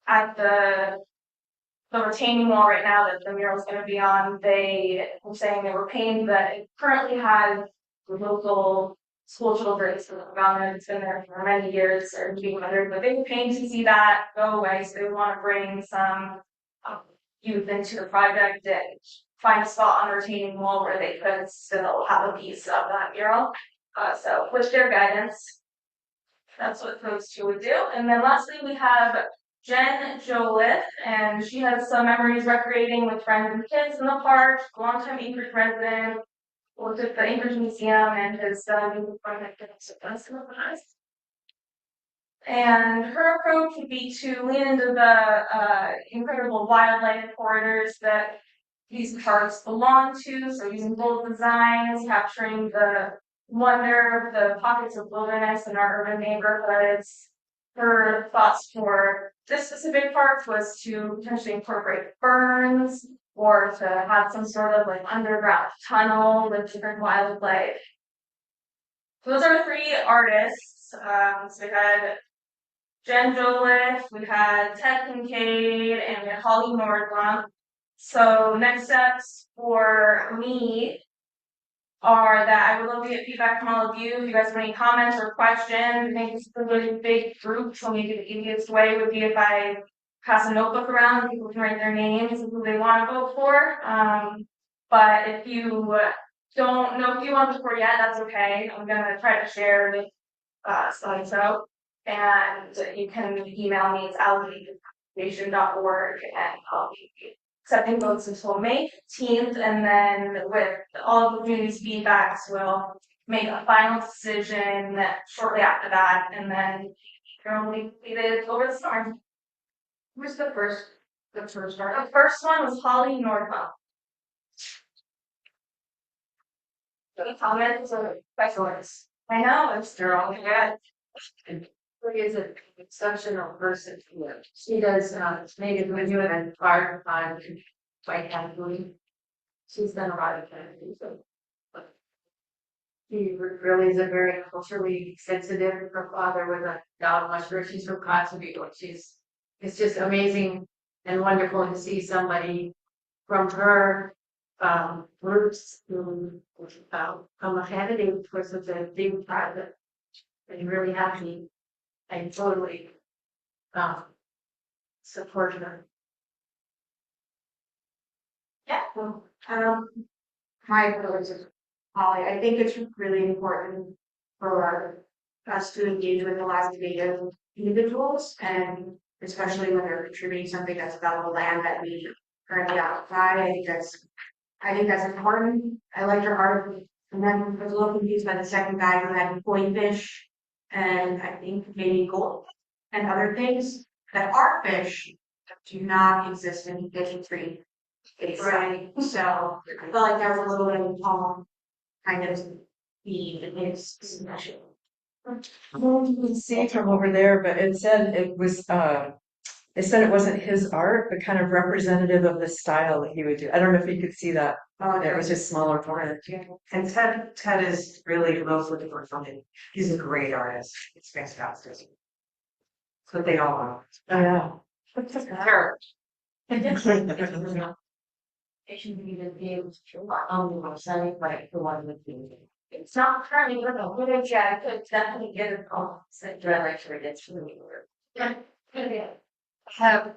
at the retaining wall right now that the mural is going to be on, they were saying they were pained that it currently has the local school children around it. It's been there for many years or being weathered, but they were pained to see that go away. So they want to bring some youth into the project and find a spot on the retaining wall where they could still have a piece of that mural. So with their guidance, that's what those two would do. And then lastly, we have Jen Jolith, and she has some memories recreating with friends and kids in the park, longtime Anchorage resident, worked at the Anchorage Museum and has done and her approach would be to lean into the incredible wildlife corridors that these parks belong to. So using bold designs, capturing the wonder of the pockets of wilderness in our urban neighborhoods. Her thoughts for this specific park was to potentially incorporate ferns or to have some sort of like underground tunnel with different wildlife. So those are three artists. So we had Jen Joliffe, we had Ted Kincaid, and we had Holly Nordblom. So next steps for me are that I would love to get feedback from all of you. If you guys have any comments or questions, I think this is a really big group, so maybe the easiest way would be if I pass a notebook around and people can write their names and who they want to vote for. But if you don't know who you want to vote for yet, that's okay. I'm gonna try to share the slideshow, and you can email me. It's allocation.org, and I'll be accepting votes until May 15th, and then with all of the community's feedbacks, we'll make a final decision shortly after that, and then it'll be completed over the summer. Who's the first artist? The first one was Holly Nordblom. Any comments or questions? I know, They're all good. She is an exceptional person. She does Megan when you and fire on White County. She's done a lot of things. She really is a very culturally sensitive. Her father was a dog musher. She's from Kotzebue. It's just amazing and wonderful to see somebody from her roots who come ahead of you for such a big project. And really happy and totally support her. Yeah. My approach is Holly. I think it's really important for us to engage with the last native individuals, and especially when they're contributing something that's about the land that we currently occupy. I think that's important. I liked her art, and then I was a little confused by the second guy who had koi fish and I think maybe gold and other things that are fish that do not exist in fishery. Right. So I felt like there was a little bit of kind of the special. Well, you can see from over there, but it said it wasn't his art, but kind of representative of the style that he would do. I don't know if you could see that. It was just smaller font. And Ted is really low looking for something. He's a great artist. It's fantastic. So they all are. Oh yeah. Sure. It should be the views on the website, like the one with the. It's not currently with a footage yet. I could definitely get it on. It's really weird. Yeah. Have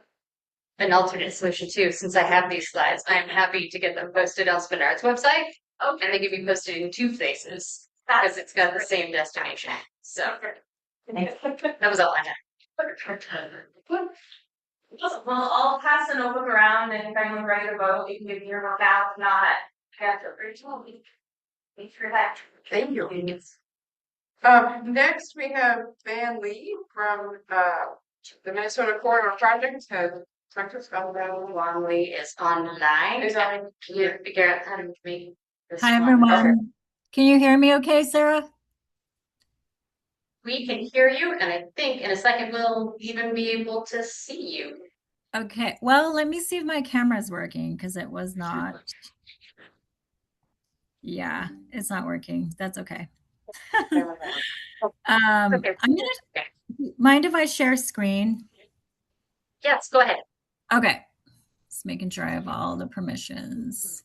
an alternate solution too, since I have these slides. I'm happy to get them posted on Spenard's website. Okay. And they can be posted in 2 places because it's got the same destination. So that was all I had. Well, I'll pass the notebook around, and if anyone's ready to vote, you can give me your vote now. If not, I have to original. Thanks for that. Thank you. Next we have Van Lee from the Minnesota Corridor Project. Has talked to us about that. Longley is online. Is on. Can you figure out how to make this Hi, one? everyone. Okay. Can you hear me okay, Sarah? We can hear you, and I think in a second we'll even be able to see you. Okay. Well, let me see if my camera's working because it was not. Yeah, it's not working. That's okay. I'm Okay. gonna mind if I share screen? Yes, go ahead. Okay. Just making sure I have all the permissions.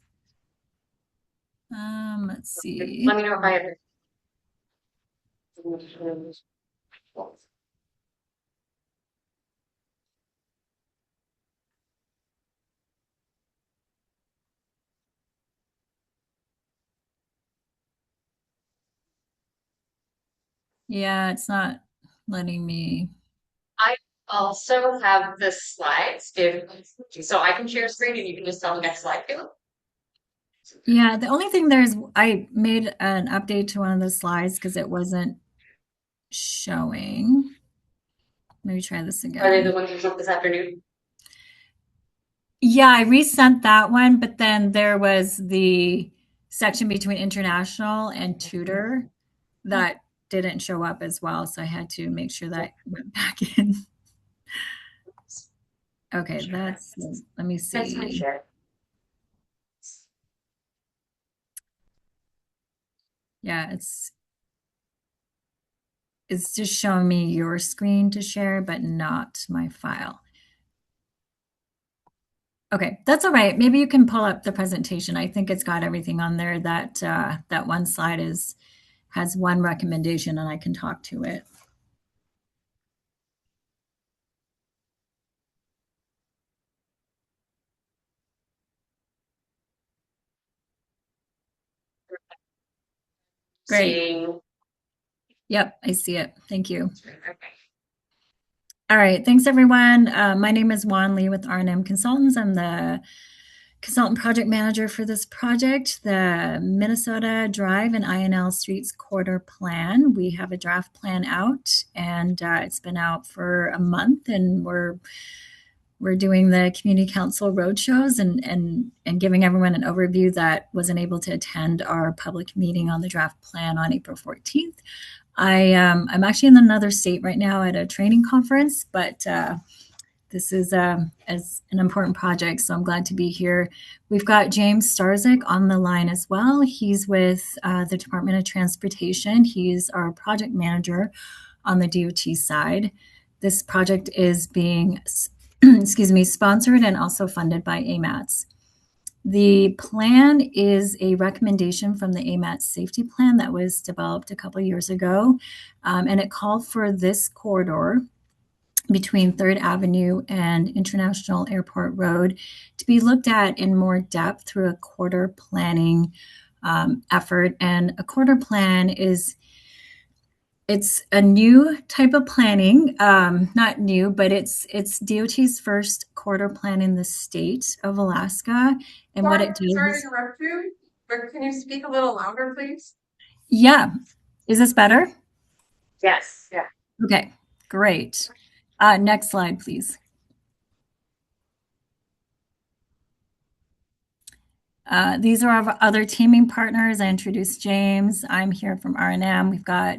Let's see. Let me know if I have. Yeah, it's not letting me. I also have the slides if so I can share screen and you can just tell the next slide too. Yeah, the only thing there's, I made an update to one of the slides because it wasn't showing. Maybe try this again. Are they the ones you took this afternoon? Yeah, I resent that one, but then there was the section between international and tutor that didn't show up as well. So I had to make sure that went back in. Okay, let me see. That's my share. Yeah, it's just showing me your screen to share, but not my file. Okay, that's all right. Maybe you can pull up the presentation. I think it's got everything on there. That one slide has one recommendation, and I can talk to it. Great. Seeing. Yep, I see it. Thank you. Okay. All right, thanks everyone. My name is Juan Lee with R&M Consultants. I'm the consultant project manager for this project, the Minnesota Drive and INL Streets Corridor Plan. We have a draft plan out, and it's been out for a month, and we're doing the community council roadshows and giving everyone an overview that wasn't able to attend our public meeting on the draft plan on April 14th. I'm actually in another state right now at a training conference, but this is as an important project, so I'm glad to be here. We've got James Starzyk on the line as well. He's with the Department of Transportation. He's our project manager on the DOT side. This project is being sponsored and also funded by AMATS. The plan is a recommendation from the AMATS safety plan that was developed a couple years ago, and it called for this corridor between 3rd Avenue and International Airport Road to be looked at in more depth through a corridor planning effort. And a corridor plan it's a new type of planning, not new, but it's DOT's first corridor plan in the state of Alaska. And what it does. Sorry to interrupt you, but can you speak a little louder, please? Yeah. Is this better? Yes. Yeah. Okay, great. Next slide, please. These are our other teaming partners. I introduced James. I'm here from R&M. We've got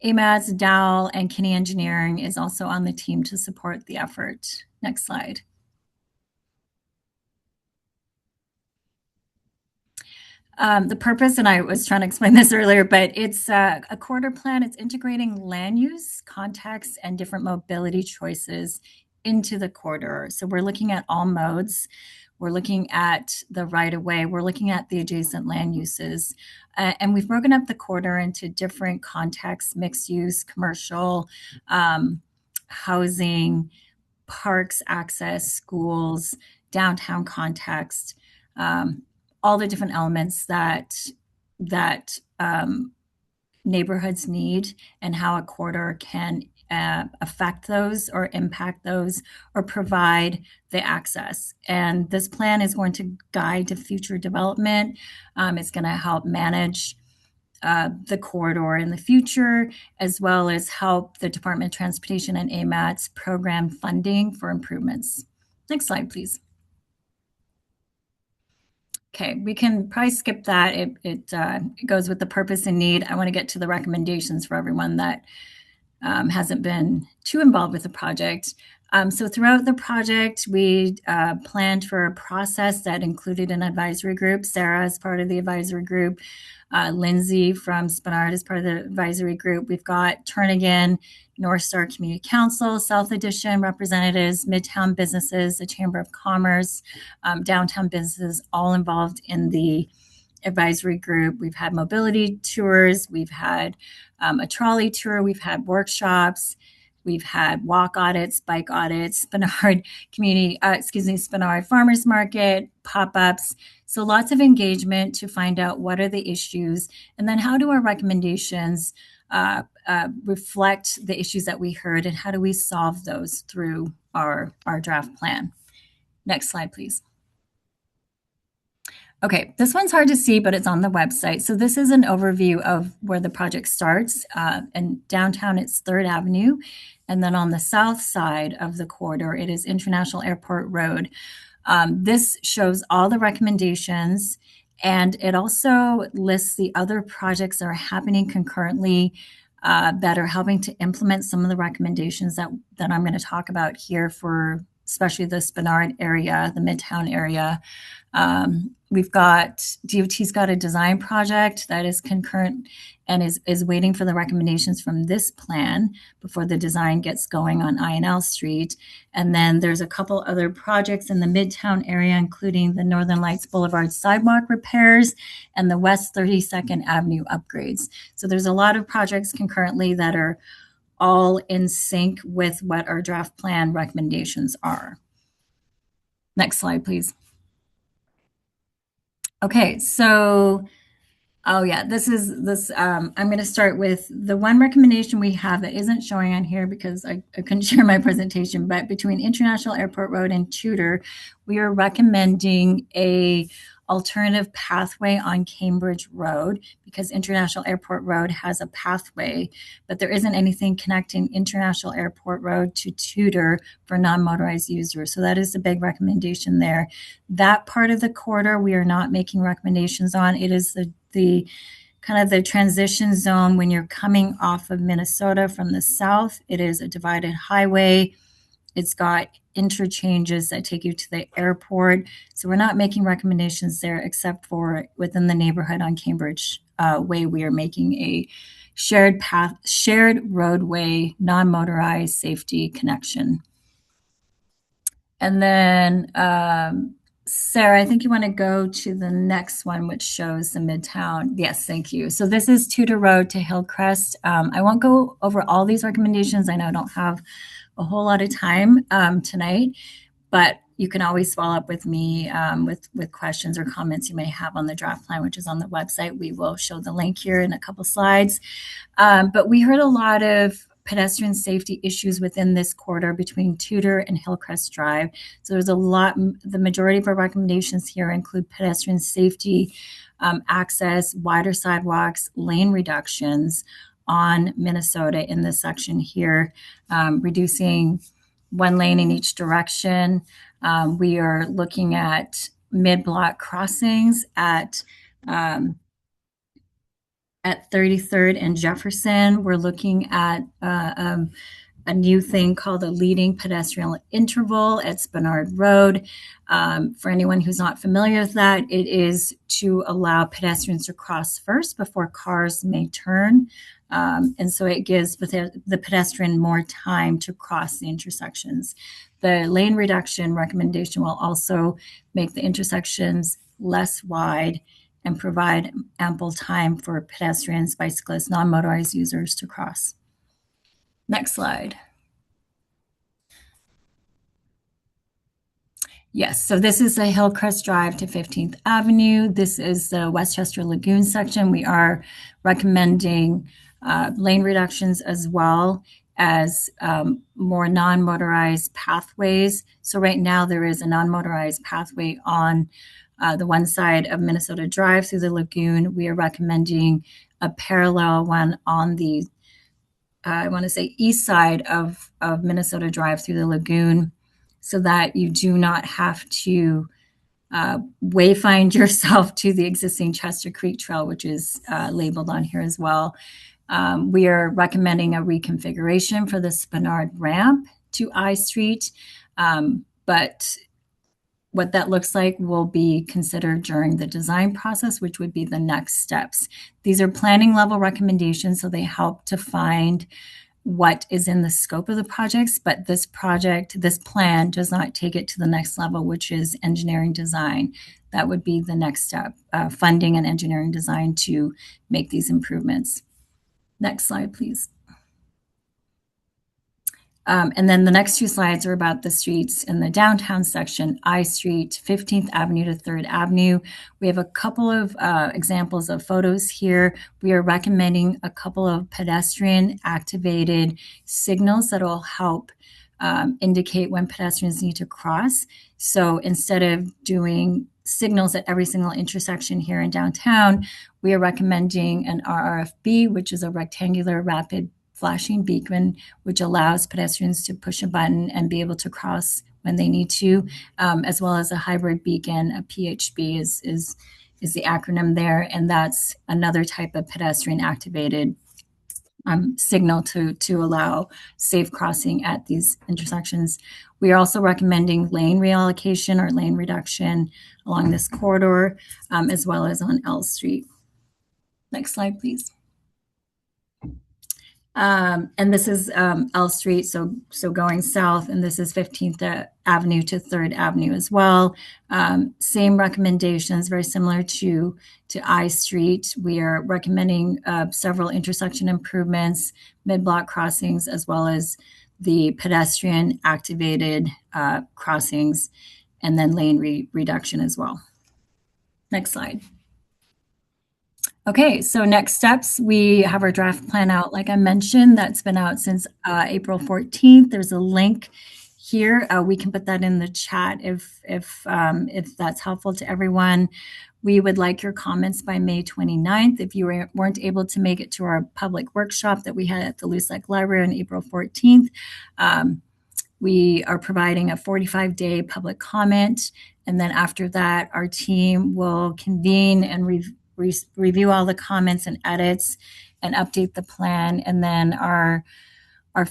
AMATS, Dow, and Kinney Engineering is also on the team to support the effort. Next slide. The purpose, and I was trying to explain this earlier, but it's a corridor plan. It's integrating land use, context, and different mobility choices into the corridor. So we're looking at all modes. We're looking at the right-of-way. We're looking at the adjacent land uses. And we've broken up the corridor into different contexts: mixed use, commercial, housing, parks, access, schools, downtown context, all the different elements that neighborhoods need, and how a corridor can affect those or impact those or provide the access. And this plan is going to guide to future development. It's going to help manage the corridor in the future, as well as help the Department of Transportation and AMATS program funding for improvements. Next slide, please. Okay, we can probably skip that. It goes with the purpose and need. I want to get to the recommendations for everyone that hasn't been too involved with the project. So throughout the project, we planned for a process that included an advisory group. Sarah is part of the advisory group. Lindsay from Spenard is part of the advisory group. We've got Turnigan, North Star Community Council, South Edition representatives, Midtown businesses, the Chamber of Commerce, downtown businesses, all involved in the advisory group. We've had mobility tours. We've had a trolley tour. We've had workshops. We've had walk audits, bike audits, Spenard Spenard Farmers Market, pop-ups. So lots of engagement to find out what are the issues, and then how do our recommendations reflect the issues that we heard, and how do we solve those through our draft plan. Next slide, please. Okay, this one's hard to see, but it's on the website. So this is an overview of where the project starts. In downtown, it's 3rd Avenue. And then on the south side of the corridor, it is International Airport Road. This shows all the recommendations, and it also lists the other projects that are happening concurrently that are helping to implement some of the recommendations that I'm going to talk about here for especially the Spenard area, the Midtown area. We've got DOT's got a design project that is concurrent and is waiting for the recommendations from this plan before the design gets going on INL Street. And then there's a couple other projects in the Midtown area, including the Northern Lights Boulevard sidewalk repairs and the West 32nd Avenue upgrades. So there's a lot of projects concurrently that are all in sync with what our draft plan recommendations are. Next slide, please. Okay, so, I'm going to start with the one recommendation we have that isn't showing on here because I couldn't share my presentation, but between International Airport Road and Tudor, we are recommending a alternative pathway on Cambridge Road because International Airport Road has a pathway, but there isn't anything connecting International Airport Road to Tudor for non-motorized users. So that is a big recommendation there. That part of the corridor we are not making recommendations on. It is the kind of the transition zone when you're coming off of Minnesota from the south. It is a divided highway. It's got interchanges that take you to the airport. So we're not making recommendations there except for within the neighborhood on Cambridge Way. We are making a shared roadway, non-motorized safety connection. And then Sarah, I think you want to go to the next one, which shows the Midtown. Yes, thank you. So this is Tudor Road to Hillcrest. I won't go over all these recommendations. I know I don't have a whole lot of time tonight, but you can always follow up with me with questions or comments you may have on the draft plan, which is on the website. We will show the link here in a couple slides. But we heard a lot of pedestrian safety issues within this corridor between Tudor and Hillcrest Drive. So there's a lot, the majority of our recommendations here include pedestrian safety, access, wider sidewalks, lane reductions on Minnesota in this section here, reducing one lane in each direction. We are looking at mid-block crossings at 33rd and Jefferson. We're looking at a new thing called a leading pedestrian interval at Spenard Road. For anyone who's not familiar with that, it is to allow pedestrians to cross first before cars may turn. And so it gives the pedestrian more time to cross the intersections. The lane reduction recommendation will also make the intersections less wide and provide ample time for pedestrians, bicyclists, non-motorized users to cross. Next slide. Yes, so this is the Hillcrest Drive to 15th Avenue. This is the Westchester Lagoon section. We are recommending lane reductions as well as more non-motorized pathways. So right now there is a non-motorized pathway on the one side of Minnesota Drive through the lagoon. We are recommending a parallel one on the, I want to say, east side of Minnesota Drive through the lagoon so that you do not have to wayfind yourself to the existing Chester Creek Trail, which is labeled on here as well. We are recommending a reconfiguration for the Spenard ramp to I Street. But what that looks like will be considered during the design process, which would be the next steps. These are planning level recommendations, so they help to find what is in the scope of the projects, but this plan does not take it to the next level, which is engineering design. That would be the next step, funding and engineering design to make these improvements. Next slide, please. And then the next two slides are about the streets in the downtown section, I Street, 15th Avenue to 3rd Avenue. We have a couple of examples of photos here. We are recommending a couple of pedestrian activated signals that will help indicate when pedestrians need to cross. So instead of doing signals at every single intersection here in downtown, we are recommending an RRFB, which is a rectangular rapid flashing beacon, which allows pedestrians to push a button and be able to cross when they need to, as well as a hybrid beacon. A PHB is the acronym there, and that's another type of pedestrian activated signal to allow safe crossing at these intersections. We are also recommending lane reallocation or lane reduction along this corridor, as well as on L Street. Next slide, please. And this is L Street, so going south, and this is 15th Avenue to 3rd Avenue as well. Same recommendations, very similar to I Street. We are recommending several intersection improvements, mid-block crossings, as well as the pedestrian activated crossings, and then lane reduction as well. Next slide. Okay, so next steps, we have our draft plan out, like I mentioned, that's been out since April 14th. There's a link here. We can put that in the chat if that's helpful to everyone. We would like your comments by May 29th. If you weren't able to make it to our public workshop that we had at the Loose Lake Library on April 14th, we are providing a 45-day public comment. And then after that, our team will convene and review all the comments and edits and update the plan. And then our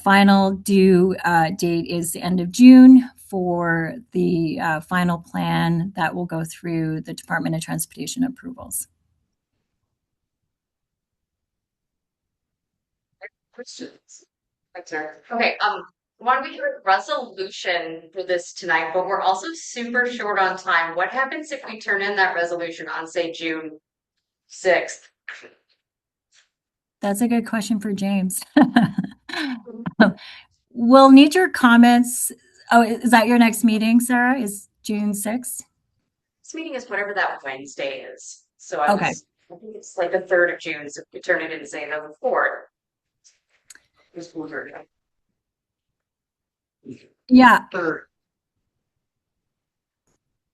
final due date is the end of June for the final plan that will go through the Department of Transportation approvals. Questions? Okay, Juan, we have a resolution for this tonight, but we're also super short on time. What happens if we turn in that resolution on, say, June 6th? That's a good question for James. We'll need your comments. Oh, is that your next meeting, Sarah? Is June 6th? This meeting is whatever that Wednesday is. So Okay. I think it's like the 3rd of June. So if we turn it in, say, the 4th. Yeah. 3rd.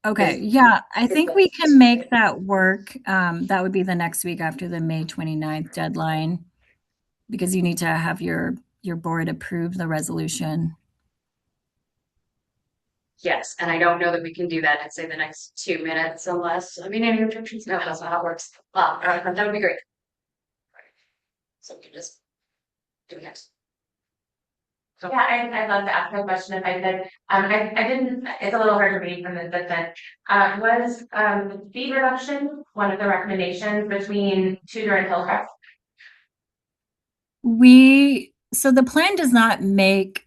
Okay. Yeah, I think we can make that work. That would be the next week after the May 29th deadline, because you need to have your board approve the resolution. Yes, and I don't know that we can do that in, say, the next 2 minutes unless, I mean, any objections? No, that's not how it works. That would be great. So we can just do next. Yeah, I'd love to ask a question if I could. I didn't, it's a little hard to read from this, but then, was speed reduction one of the recommendations between Tudor and Hillcrest? So the plan does not make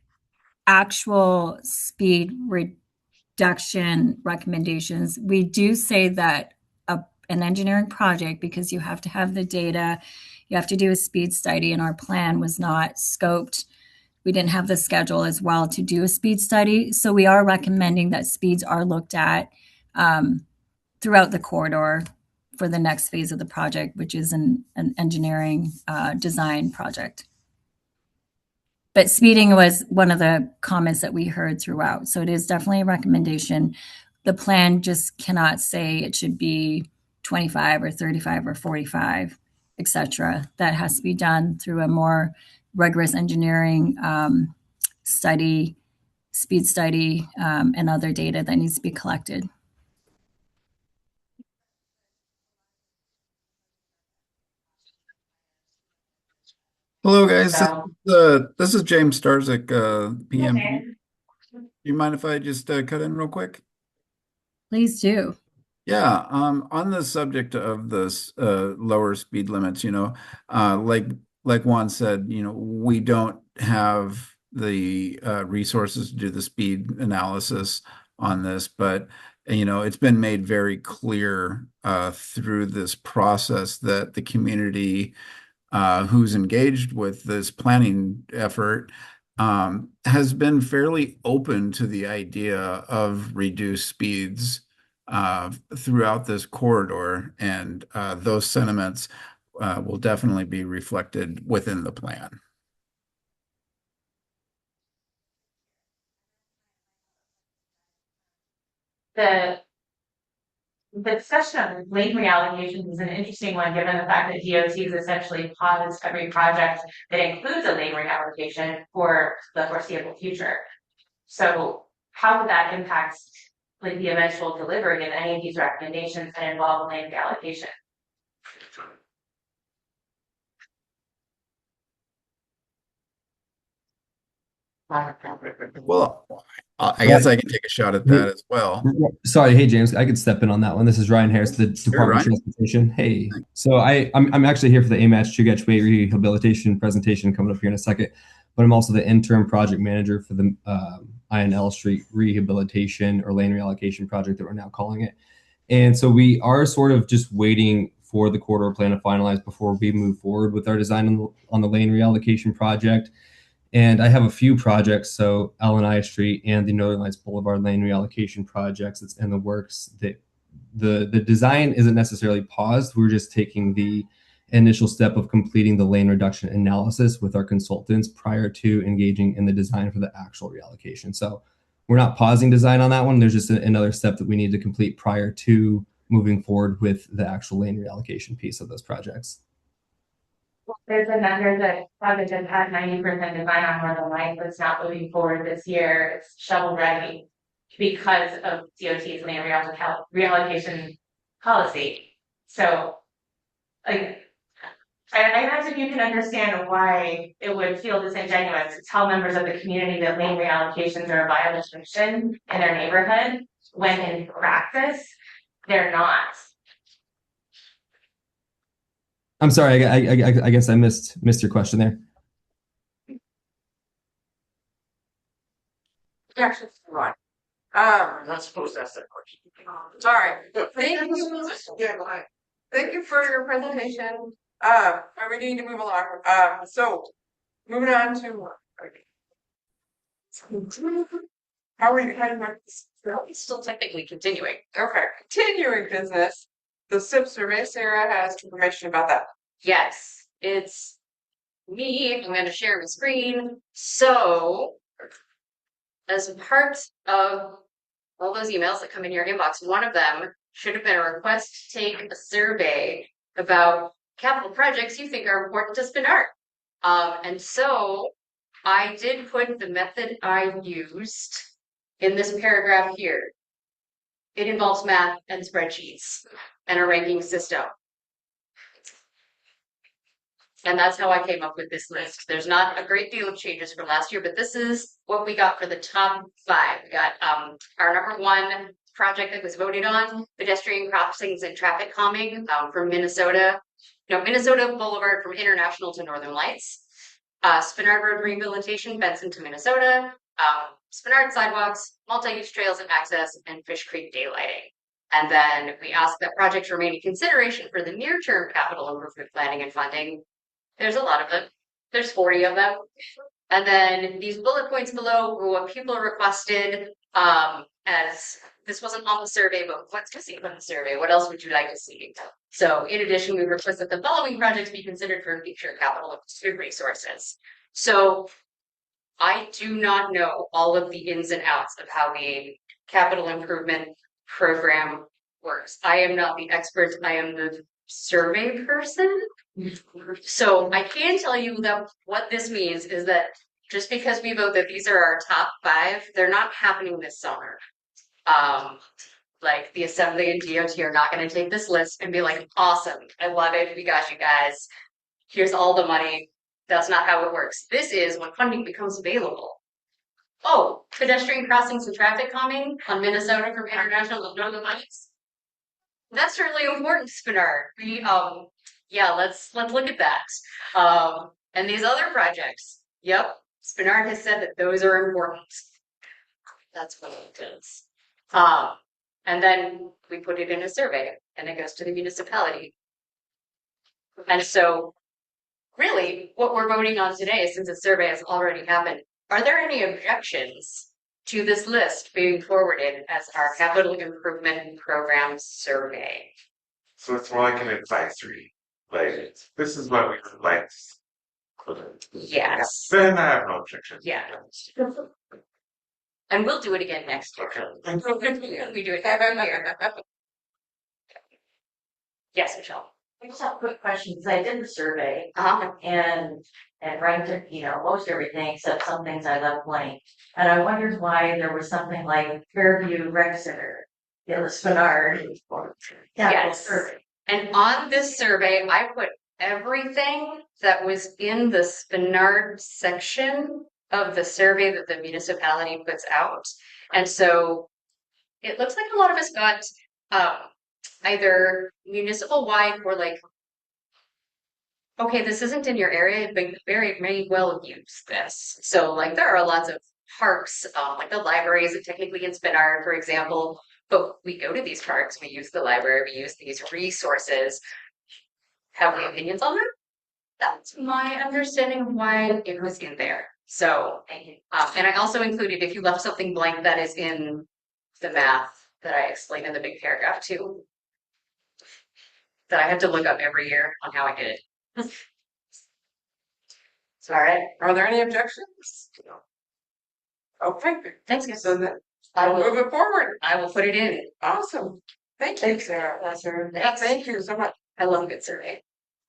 actual speed reduction recommendations. We do say that an engineering project, because you have to have the data, you have to do a speed study, and our plan was not scoped. We didn't have the schedule as well to do a speed study. So we are recommending that speeds are looked at throughout the corridor for the next phase of the project, which is an engineering design project. But speeding was one of the comments that we heard throughout. So it is definitely a recommendation. The plan just cannot say it should be 25 or 35 or 45, et cetera. That has to be done through a more rigorous engineering study, speed study, and other data that needs to be collected. Hello, guys. So, This is James Starzyk, PMP. okay. Do you mind if I just cut in real quick? Please do. Yeah, on the subject of this lower speed limits, like Juan said, we don't have the resources to do the speed analysis on this, but it's been made very clear through this process that the community who's engaged with this planning effort has been fairly open to the idea of reduced speeds throughout this corridor, and those sentiments will definitely be reflected within the plan. The The discussion of lane reallocations is an interesting one, given the fact that DOT's essentially paused every project that includes a lane reallocation for the foreseeable future. So how would that impact like the eventual delivery of any of these recommendations that involve lane reallocation? Well, I guess I can take a shot at that as well. Sorry, hey James, I could step in on that one. This is Ryan Harris, the Department of Ryan. Transportation. Hey, so I'm actually here for the AMATCH Chugach Way rehabilitation presentation coming up here in a second, but I'm also the interim project manager for the INL Street rehabilitation or lane reallocation project that we're now calling it. And so we are sort of just waiting for the corridor plan to finalize before we move forward with our design on the lane reallocation project. And I have a few projects, so L&I Street and the Northern Lights Boulevard lane reallocation projects that's in the works. That the design isn't necessarily paused. We're just taking the initial step of completing the lane reduction analysis with our consultants prior to engaging in the design for the actual reallocation. So we're not pausing design on that one. There's just another step that we need to complete prior to moving forward with the actual lane reallocation piece of those projects. There's another that project that had 90% design on Northern Lights that's not moving forward this year. It's shovel ready because of DOT's lane reallocation policy. So, like, I imagine you can understand why it would feel disingenuous to tell members of the community that lane reallocations are a violation in their neighborhood when in practice they're not. I'm sorry, I guess I missed your question there. Actually, right. I'm not supposed to ask that question. Sorry. Thank you. Yeah, go ahead. Thank you for your presentation. We need to move along. So moving on to how are you heading back? It's still technically continuing. Okay, continuing business. The SIP survey, Sarah has information about that. Yes, it's me. I'm going to share my screen. So, as part of all those emails that come in your inbox, one of them should have been a request to take a survey about capital projects you think are important to Spenard. And so I did put the method I used in this paragraph here. It involves math and spreadsheets and a ranking system. And that's how I came up with this list. There's not a great deal of changes from last year, but this is what we got for the top 5. We got our number 1 project that was voted on, pedestrian crossings and traffic calming from Minnesota. Minnesota Boulevard from International to Northern Lights. Spenard Road rehabilitation, Benson to Minnesota. Spenard sidewalks, multi-use trails and access, and Fish Creek daylighting. And then we asked that projects remain in consideration for the near-term capital improvement planning and funding. There's a lot of them. There's 40 of them. And then these bullet points below were what people requested, as this wasn't on the survey, but what's missing from the survey? What else would you like to see? So in addition, we request that the following projects be considered for future capital resources. So I do not know all of the ins and outs of how the capital improvement program works. I am not the expert. I am the survey person. So I can tell you that what this means is that just because we vote that these are our top 5, they're not happening this summer. Like the Assembly and DOT are not going to take this list and be like, awesome, I love it, we got you guys. Here's all the money That's not how it works. This is when funding becomes available. Oh, pedestrian crossings and traffic calming on Minnesota from International and Northern Lights. That's really important, Spenard. Yeah, let's look at that. And these other projects. Yep, Spenard has said that those are important. That's what it is. And then we put it in a survey, and it goes to the municipality. And so, really, what we're voting on today, since the survey has already happened, are there any objections to this list being forwarded as our capital improvement program survey? So it's more like an advisory, like, this is what we would like. Yes. Then I have no objection. Yeah. And we'll do it again next year. We do it every year. Yes, Michelle. I just have a quick question, because I did the survey Uh-huh. and ranked it, most everything except some things I left blank. And I wondered why there was something like Fairview Rec Center in the Spenard. Yes. And on this survey, I put everything that was in the Spenard section of the survey that the municipality puts out. And so it looks like a lot of us got either municipal wide or like, okay, this isn't in your area, but you very may well use this. So like there are lots of parks, like the library isn't technically in Spenard, for example, but we go to these parks, we use the library, we use these resources. Have we opinions on that? That's my understanding of why it was in there. So, and I also included, if you left something blank, that is in the math that I explained in the big paragraph too. That I have to look up every year on how I did it. So, all right. Are there any objections? Okay. Thanks, guys. So then I we'll will move it forward. I will put it in. Awesome. Thank you, Sarah. Thanks. Thank you so much. I love a good survey.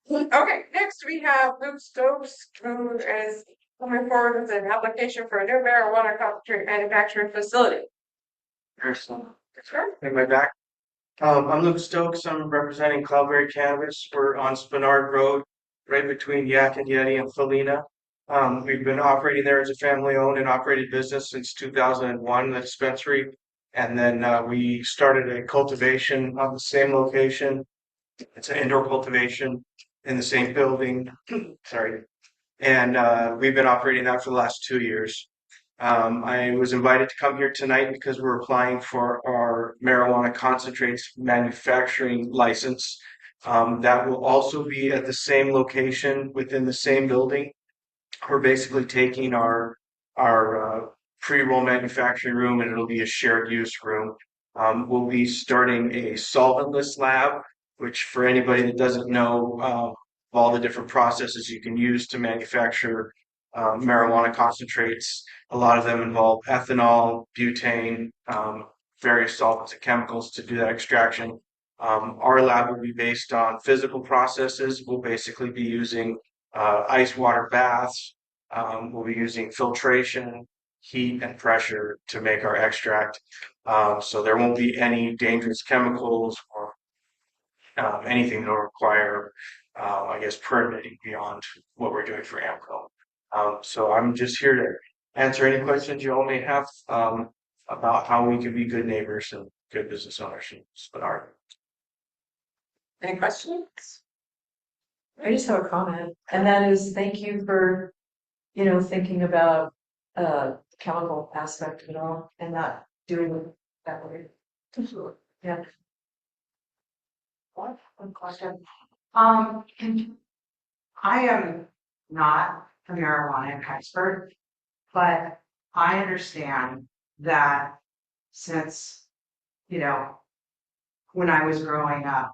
Okay, next we have Luke Stokes, who is coming forward with an application for a new marijuana concentrate manufacturing facility. Sure. In my back. I'm Luke Stokes. I'm representing Cloudberry Cannabis. We're on Spenard Road, right between Yak and Yeti and Felina. We've been operating there as a family-owned and operated business since 2001, the dispensary. And then we started a cultivation on the same location. It's an indoor cultivation in the same building. Sorry. And we've been operating that for the last 2 years. I was invited to come here tonight because we're applying for our marijuana concentrates manufacturing license. That will also be at the same location within the same building. We're basically taking our pre-roll manufacturing room, and it'll be a shared use room. We'll be starting a solventless lab, which for anybody that doesn't know all the different processes you can use to manufacture marijuana concentrates. A lot of them involve ethanol, butane, various solvents and chemicals to do that extraction. Our lab will be based on physical processes. We'll basically be using ice water baths. We'll be using filtration, heat, and pressure to make our extract. So there won't be any dangerous chemicals or anything that will require, permitting beyond what we're doing for AMCO. So I'm just here to answer any questions you all may have about how we can be good neighbors and good business owners in Spenard. Any questions? I just have a comment, and that is thank you for, thinking about the chemical aspect of it all and not doing it that way. Yeah. One question. I am not a marijuana expert, but I understand that since, when I was growing up,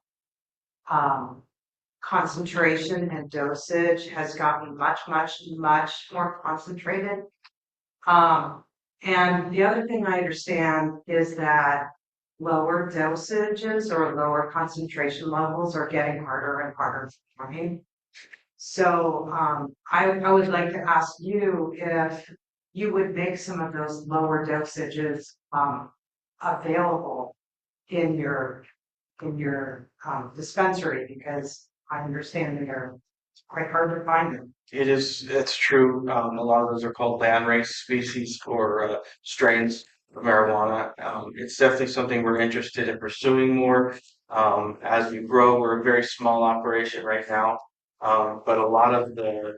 concentration and dosage has gotten much, much, much more concentrated. And the other thing I understand is that lower dosages or lower concentration levels are getting harder and harder to find. So I would like to ask you if you would make some of those lower dosages available in your dispensary, because I understand it's quite hard to find them. It is, it's true. A lot of those are called landrace species or strains of marijuana. It's definitely something we're interested in pursuing more. As we grow, we're a very small operation right now. But a lot of the,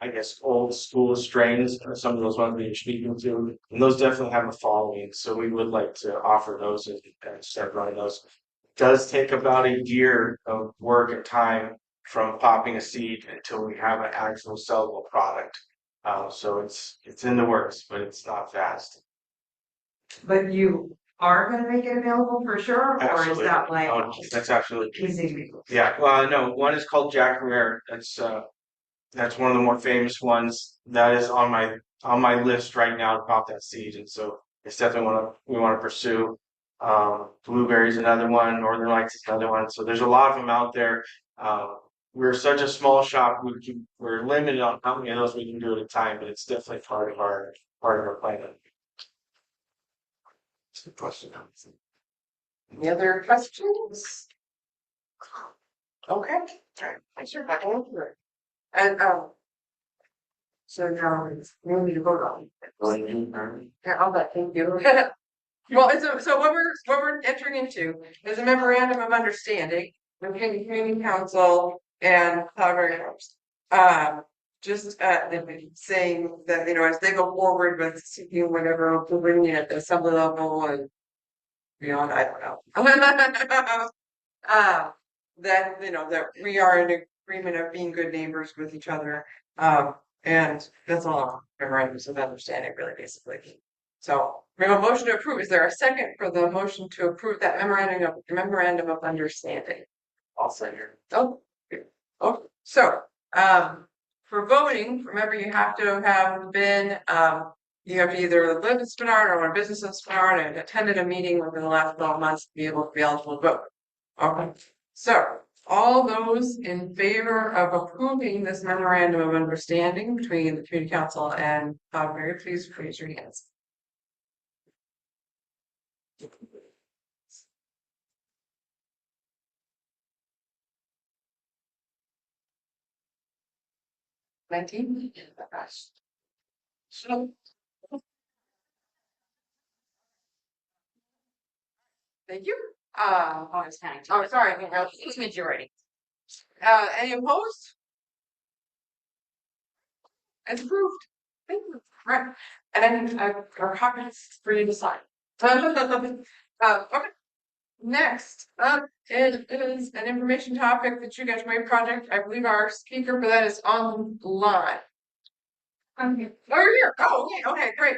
I guess, old school strains are some of those ones we're speaking to, and those definitely have a following. So we would like to offer those and start running those. It does take about a year of work and time from popping a seed until we have an actual sellable product. So it's in the works, but it's not fast. But you are gonna make it available for sure, or is Absolutely. that like Oh, that's absolutely. easy? Yeah. Well, no, one is called Jack Rare. That's one of the more famous ones. That is on my list right now to pop that seed, and so it's definitely we want to pursue. Blueberry's another one. Northern Lights is another one. So there's a lot of them out there. We're such a small shop. We're limited on how many of those we can do at a time, but it's definitely part of our plan. That's a good question. Any other questions? Okay. All right. Thanks for backing up here. And so now we need to vote on it. Yeah, I'll bet. Thank you. Well, so what we're entering into is a memorandum of understanding between the community council and Cloudberry Farms. Just saying that, you know, as they go forward with seeking whatever approval at the assembly level and beyond, I don't know. That, you know, that we are in agreement of being good neighbors with each other. And that's all memorandums of understanding, really, basically. So we have a motion to approve. Is there a second for the motion to approve that memorandum of understanding? I'll say here. Oh, so for voting, remember you have to have been you have to either live in Spenard or own a business in Spenard and attended a meeting within the last 12 months to be able to be eligible to vote. Okay, so all those in favor of approving this memorandum of understanding between the community council and Cloudberry, please raise your hands. Thank you. I was counting. Oh, sorry. It's majority. Any opposed? It's approved. Thank you. Right. And then our copies for you to sign. Okay. Next up it is an information topic, the True Gateway project. I believe our speaker for that is online. I'm here. Oh, you're here. Oh, okay, great.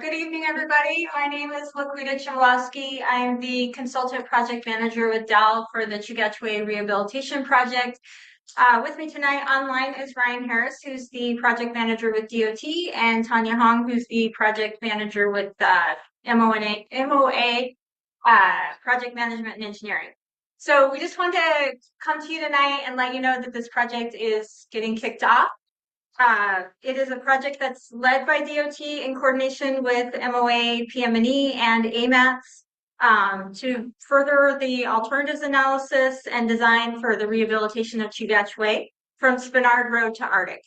Good evening, everybody. My name is Laquita Chmielowski. I'm the consultant project manager with Dell for the Chugachwe Rehabilitation Project. With me tonight online is Ryan Harris, who's the project manager with DOT, and Tanya Hong, who's the project manager with MOA Project Management and Engineering. So we just wanted to come to you tonight and let you know that this project is getting kicked off. It is a project that's led by DOT in coordination with MOA, PM&E, and AMATS to further the alternatives analysis and design for the rehabilitation of Chugach from Spenard Road to Arctic.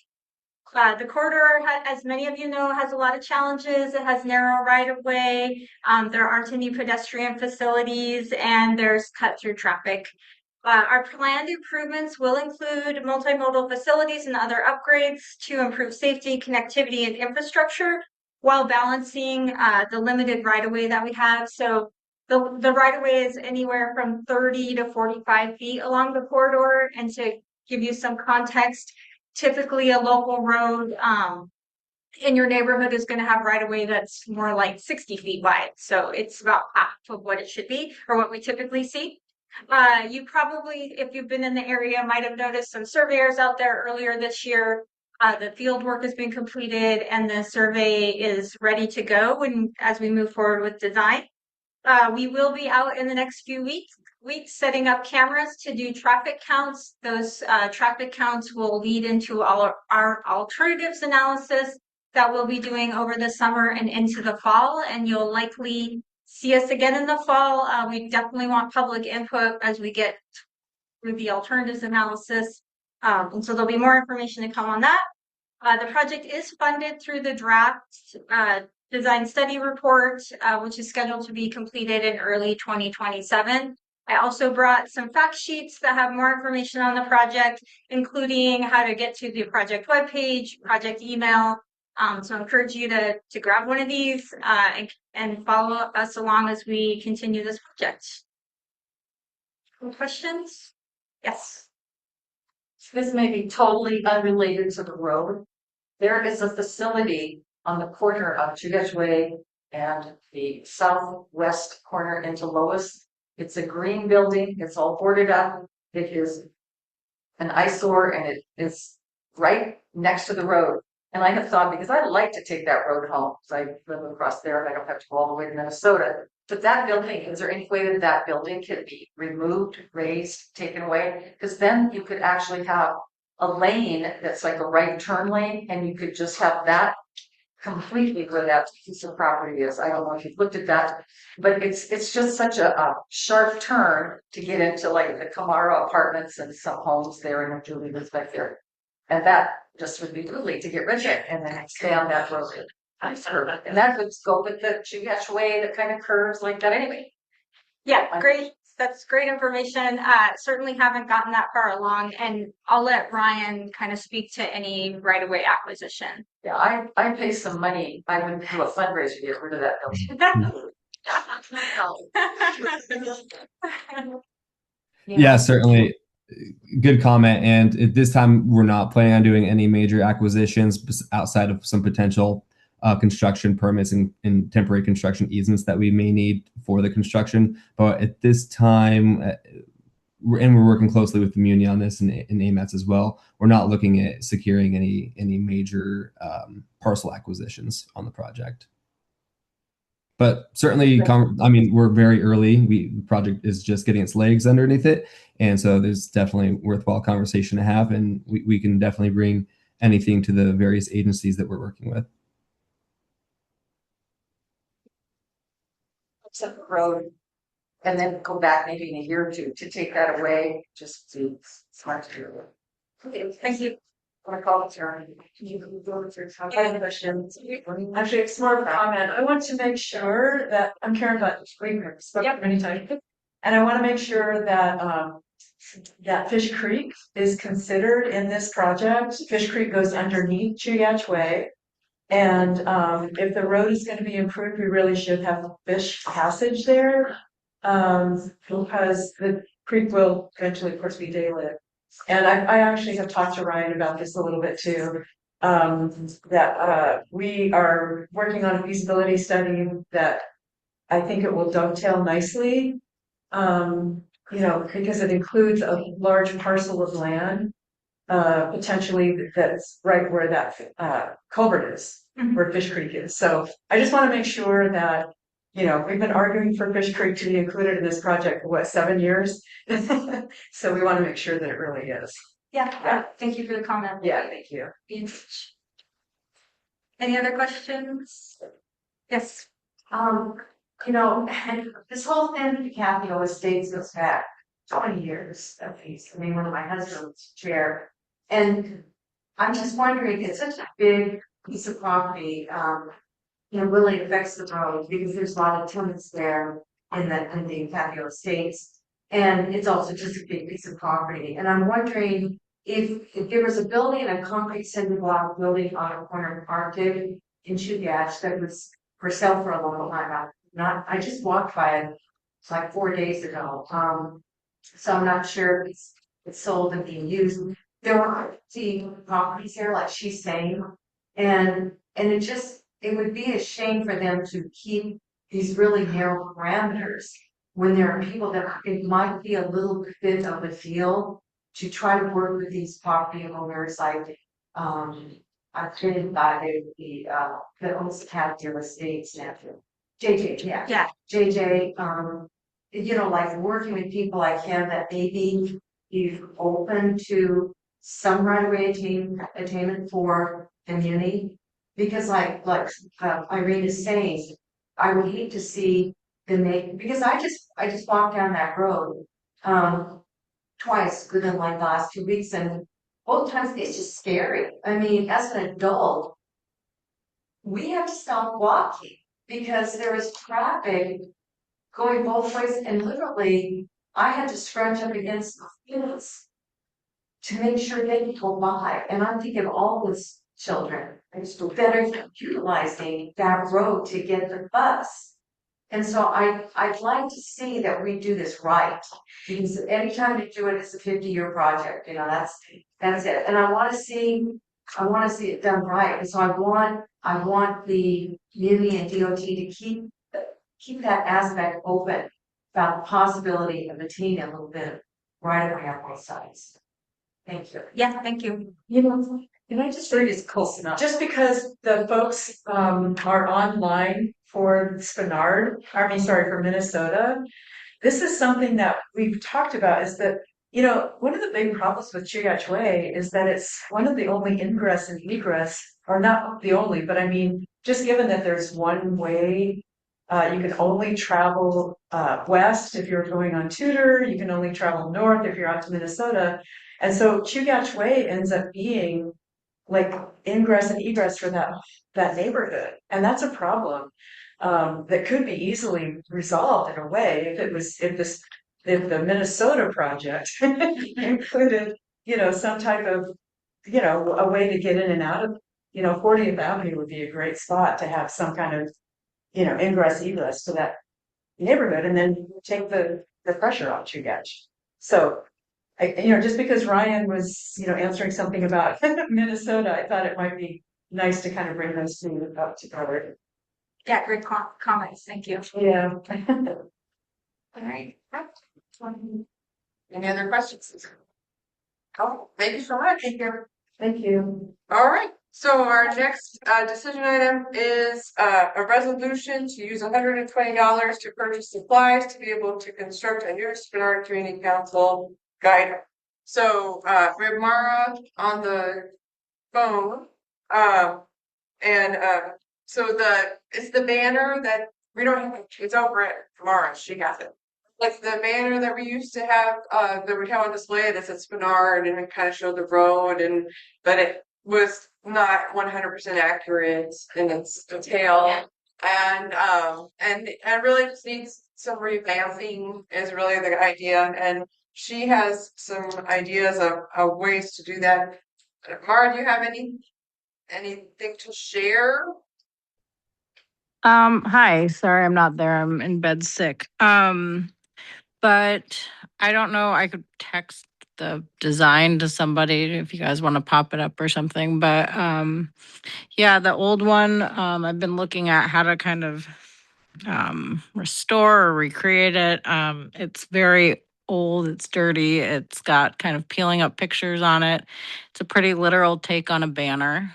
The corridor, as many of you know, has a lot of challenges. It has narrow right-of-way. There aren't any pedestrian facilities, and there's cut-through traffic. Our planned improvements will include multimodal facilities and other upgrades to improve safety, connectivity, and infrastructure while balancing the limited right-of-way that we have. So the right-of-way is anywhere from 30 to 45 feet along the corridor. And to give you some context, typically a local road in your neighborhood is going to have right-of-way that's more like 60 feet wide. So it's about half of what it should be or what we typically see. You probably, if you've been in the area, might have noticed some surveyors out there earlier this year. The field work has been completed and the survey is ready to go as we move forward with design. We will be out in the next few weeks setting up cameras to do traffic counts. Those traffic counts will lead into all our alternatives analysis that we'll be doing over the summer and into the fall, and you'll likely see us again in the fall. We definitely want public input as we get through the alternatives analysis. And so there'll be more information to come on that. The project is funded through the draft design study report, which is scheduled to be completed in early 2027. I also brought some fact sheets that have more information on the project, including how to get to the project webpage, project email. So I encourage you to grab one of these and follow us along as we continue this project. Any questions? Yes. This may be totally unrelated to the road. There is a facility on the corner of Chugach Way and the southwest corner into Lois. It's a green building. It's all boarded up. It is an eyesore and it is right next to the road. And I have thought, because I'd like to take that road home, because I live across there and I don't have to go all the way to Minnesota. But that building, is there any way that that building could be removed, raised, taken away? Because then you could actually have a lane that's like a right turn lane, and you could just have that completely where that piece of property is. I don't know if you've looked at that, but it's just such a sharp turn to get into like the Camaro apartments and some homes there in Julie lives back there. And that just would be lovely to get rid of it and then expand that road. And that would go with the Chugach Way that kind of curves like that anyway. Yeah, great. That's great information. Certainly haven't gotten that far along, and I'll let Ryan kind of speak to any right-of-way acquisition. Yeah, I pay some money. I would do a fundraiser to get rid of that building. Yeah, certainly. Good comment. And at this time, we're not planning on doing any major acquisitions outside of some potential construction permits and temporary construction easements that we may need for the construction. But at this time, we're working closely with the Muni on this and AMATS as well. We're not looking at securing any major parcel acquisitions on the project. But certainly, I mean, we're very early. The project is just getting its legs underneath it. And so there's definitely worthwhile conversation to have. And we can definitely bring anything to the various agencies that we're working with. Except the road. And then go back maybe in a year or two to take that away, just to smart to do it. Okay, thank you. I want to call it Sharon. I have questions. Actually, it's more of a comment. I want to make sure that I'm Karen, but we've spoken many times, and I want to make sure that that Fish Creek is considered in this project. Fish Creek goes underneath Chugach Way, and if the road is going to be improved, we really should have fish passage there, because the creek will eventually, of course, be daylit. And I actually have talked to Ryan about this a little bit too, that we are working on a feasibility study that I think it will dovetail nicely, because it includes a large parcel of land, potentially that's right where that culvert is, where Fish Creek is. So I just want to make sure that we've been arguing for Fish Creek to be included in this project for 7 years? So we want to make sure that it really is. Yeah. Thank you for the comment. Yeah, thank you. Any other questions? Yes. This whole thing with the Capitol Estates goes back 20 years at least. I mean, when my husband was chair. And I'm just wondering, it's such a big piece of property, really affects the road because there's a lot of tenants there in the Capitol Estates. And it's also just a big piece of property. And I'm wondering if there was a building, a concrete cinder block building on a corner of Arctic in Chugach that was for sale for a long time. I just walked by it. It's like 4 days ago. So I'm not sure if it's sold and being used. There were properties here, like she's saying, and it would be a shame for them to keep these really narrow parameters when there are people that it might be a little bit of a deal to try to work with these property owners. Like I've been by the owns the Capitol Estates nephew. JJ, yeah. JJ, like working with people like him that maybe he's open to some right-of-way attainment for community. Because like Irene is saying, I would hate to see them because I just walked down that road 20 twice within like the last 2 weeks, and both times it's just scary. I mean, as an adult, we have to stop walking because there is traffic going both ways, and literally, I had to scrunch up against the fence to make sure they could go by. And I'm thinking of all those children that are utilizing that road to get the bus. And so I'd like to see that we do this right, because anytime you do it, it's a 50-year project. You know, that's it. And I want to see it done right. And so I want the community and DOT to keep that aspect open about the possibility of attaining a little bit of right away on both sides. Thank you. Yeah, thank you. You know, can I just read is close enough? Just because the folks are online for Spenard, for Minnesota, this is something that we've talked about, is that, you know, one of the big problems with Chugach Way is that it's one of the only ingress and egress, or not the only, but I mean, just given that there's one way, you can only travel west if you're going on Tudor, you can only travel north if you're out to Minnesota. And so Chugach Way ends up being like ingress and egress for that neighborhood. And that's a problem that could be easily resolved in a way if the Minnesota project included, you know, some type of, you know, a way to get in and out of, you know, 40th Avenue would be a great spot to have some kind of, you know, ingress egress to that neighborhood, and then take the pressure off Chugach. So you know, just because Ryan was, you know, answering something about Minnesota, I thought it might be nice to kind of bring those two up together. Yeah, great comments. Thank you. Yeah. All right. Any other questions? Oh, thank you so much. Thank you. All right. So our next decision item is a resolution to use $120 to purchase supplies to be able to construct a new Spenard Community Council guide. So we have Mara on the phone, and so it's the banner that we don't have. It's over at Mara. She has it. Like the banner that we used to have, that we have on display that says Spenard, and it kind of showed the road, but it was not 100% accurate in its detail, and really just needs some revamping is really the idea, and she has some ideas of ways to do that. Mara, do you have anything to share? Hi, sorry I'm not there. I'm in bed sick. But I don't know, I could text the design to somebody if you guys want to pop it up or something. But yeah, the old one, I've been looking at how to kind of restore or recreate it. It's very old, it's dirty, it's got kind of peeling up pictures on it. It's a pretty literal take on a banner.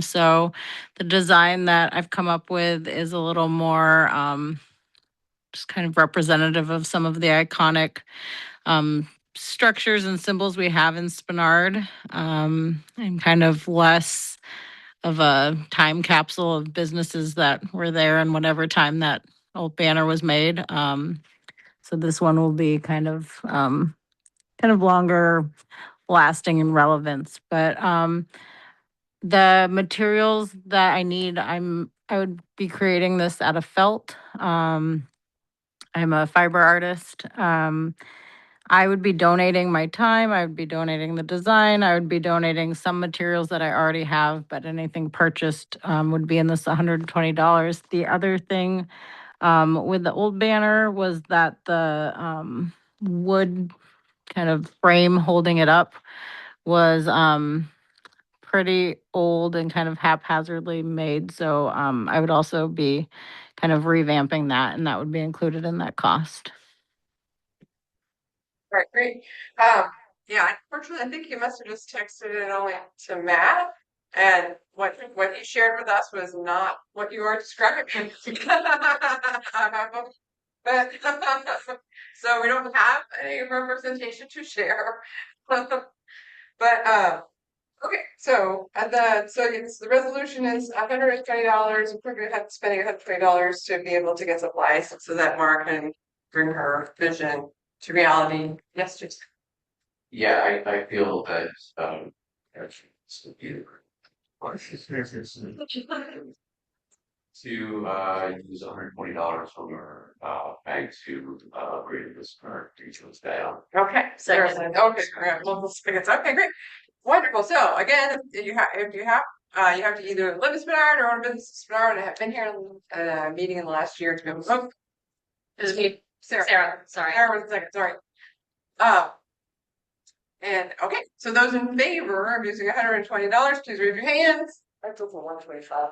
So the design that I've come up with is a little more just kind of representative of some of the iconic structures and symbols we have in Spenard, and kind of less of a time capsule of businesses that were there in whatever time that old banner was made. So this one will be kind of longer lasting in relevance. But the materials that I need, I would be creating this out of felt. I'm a fiber artist. I would be donating my time. I would be donating the design. I would be donating some materials that I already have, but anything purchased would be in this $120. The other thing with the old banner was that the wood kind of frame holding it up was pretty old and kind of haphazardly made. So I would also be kind of revamping that, and that would be included in that cost. All right, great. Yeah, unfortunately, I think you must have just texted it only to Matt, and what he shared with us was not what you are describing. But so we don't have any representation to share. But okay, so the resolution is $120. We're going to have spending $120 to be able to get supplies so that Mara can bring her vision to reality. Yes, Jason. Yeah, I feel that, it's either to, use $120 from our, bank to, upgrade this current details down. Okay, Second. okay, all right, well, let's pick it. Okay, great, wonderful. So again, if you have to either live in Spenard or own a business in Spenard. I have been here in a meeting in the last year to be able to vote. This is me, Sarah. sorry. Sarah was the second, sorry. Uh, and okay, so those in favor of using $120, please raise your hands. I go for 125.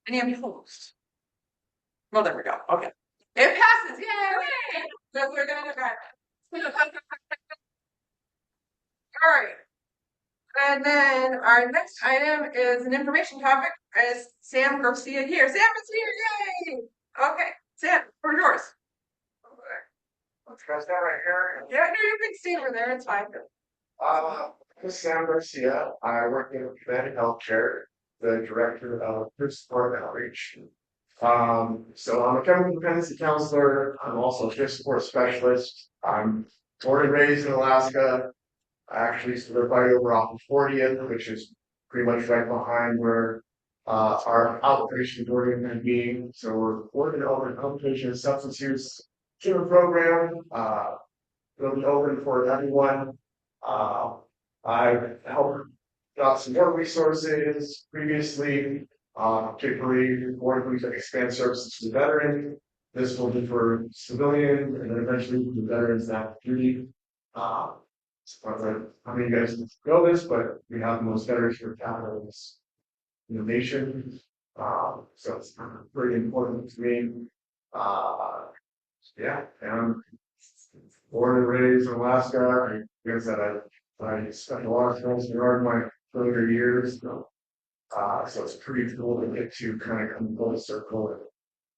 Any opposed? Well, there we go. Okay. It passes. Yay! That's what we're gonna do. All right. And then our next item is an information topic. Is Sam Garcia here? Sam is here! Yay! Okay, Sam, where's yours? Let's go down right here. Yeah, no, you can stay over there. It's fine. This is Sam Garcia. I work in United Healthcare, the director of peer support and outreach. So I'm a chemical dependency counselor. I'm also a peer support specialist. I'm born and raised in Alaska. I actually used to live right over off of 40th, which is pretty much right behind where our outpatient boarding is being. So we're working over an outpatient substance use treatment program. It'll be open for everyone. I've helped got some more resources previously, particularly more we can expand services to veterans. This will be for civilians and then eventually for the veterans and active duty. So I don't know how many of you guys know this, but we have the most veterans per capita in the nation. So it's pretty important to me. Yeah, and born and raised in Alaska. I guess that I spent a lot of time in my earlier years. So it's pretty cool to get to kind of come full circle and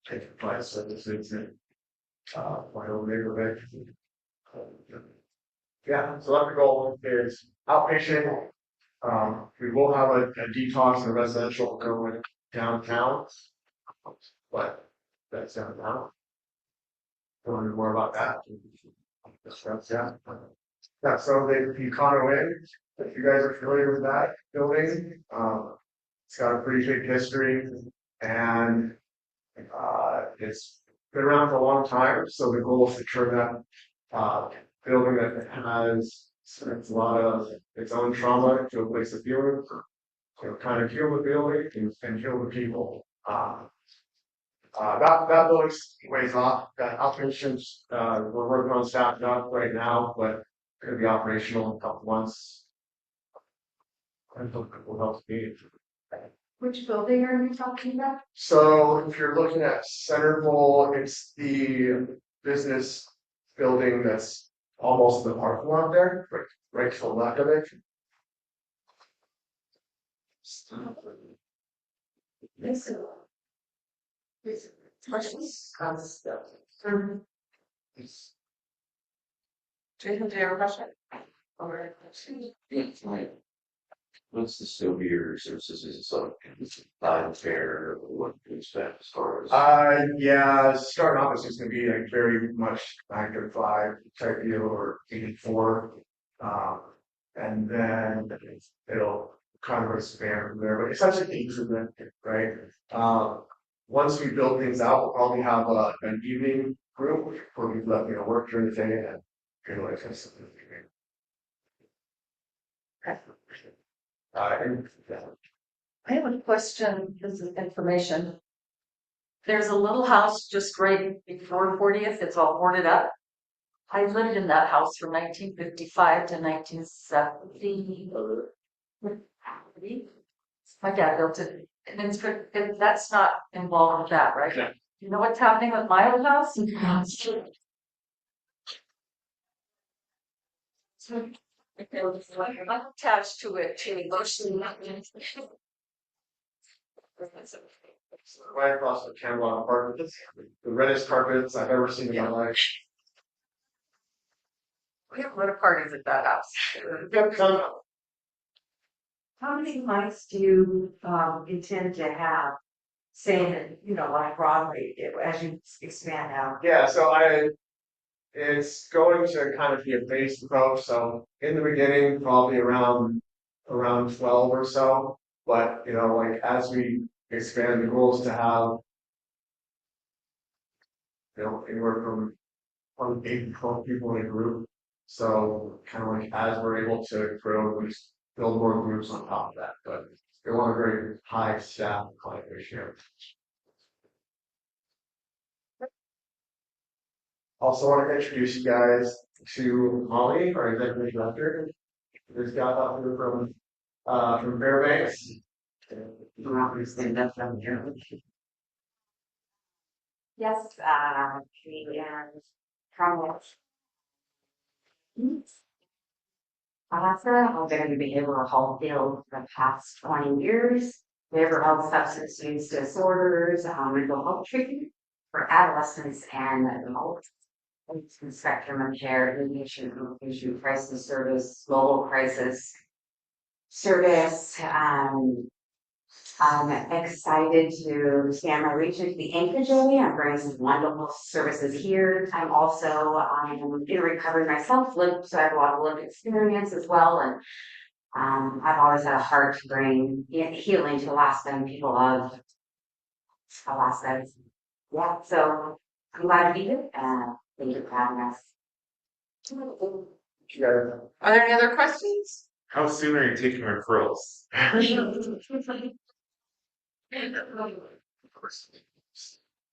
take applied services in my own neighborhood. Yeah, so that's the goal is outpatient. We will have a detox and a residential going downtown, but that's downtown. Learn more about that. Yeah, so the Econo Inn, if you guys are familiar with that building, it's got a pretty big history and it's been around for a long time. So the goal is to turn that building that has a lot of its own trauma to a place of healing, kind of heal the building and heal the people. That building's ways off. That outpatient, we're working on staffing up right now, but gonna be operational in a couple months. I hope it will help me. Which building are you talking about? So if you're looking at Centerville, it's the business building that's almost in the parking lot there, right to the left of it. Questions? Jason, do you have a question? What's the scope of your services? Is it something fair? What do you expect as far as? Yeah, starting off, it's just gonna be like very much 9 to 5 type deal or 8 to 4. And then it'll kind of expand from there, but it's such an increment, right? Once we build things out, we'll probably have an evening group where we let work during the day and like this. I have a question. This is information. There's a little house just right before 40th. It's all boarded up. I lived in that house from 1955 to 1970. My dad built it, and that's not involved with that, right? No. You know what's happening with my old house? I'm attached to it emotionally. right across the Camelot apartments, the reddest carpets I've ever seen in my life. What part is it that house? Some- How many lights do you intend to have? Saying, like Broadway, as you expand out? Yeah, it's going to kind of be a phased approach. So in the beginning, probably around 12 or so. But like as we expand, the goal is to have anywhere from 8 to 12 people in a group. So kind of like as we're able to grow, we just build more groups on top of that. But we want a very high staff client ratio. Also want to introduce you guys to Molly, our executive director, who's got up here from Fairbanks. Yes, we from Alaska, I'm going to be able to help build for the past 20 years. Behavioral health substance use disorders, mental health treatment for adolescents and adults. It's the spectrum of care, inpatient crisis service, mobile crisis service. I'm excited to expand my reach into the Anchorage area and bring some wonderful services here. I'm in recovery myself, so I have a lot of lived experience as well. And I've always had a heart to bring healing to Alaska and people of Alaska. Yeah, so I'm glad to be here and thank you for having us. Are there any other questions? How soon are you taking referrals?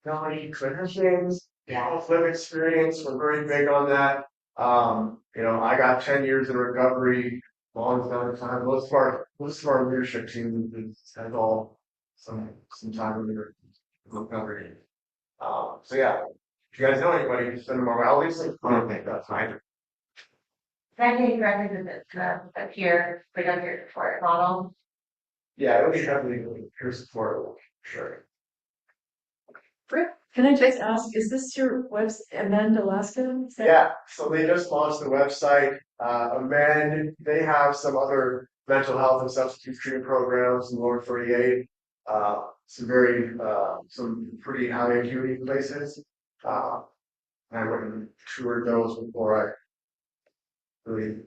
County clinicians, live experience, we're very big on that. I got 10 years in recovery, long time. Most of our leadership team has all some time in recovery. So yeah, if you guys know anybody, send them our rallies. I don't think that's fine. Can you recommend that appear, put on your report model? Yeah, it'll be heavily peer support, sure. Can I just ask, is this your website, Amend Alaska? Yeah, so they just launched the website. Amend, they have some other mental health and substance use treatment programs in Lower 48. Some pretty high acuity places. I went and toured those before I really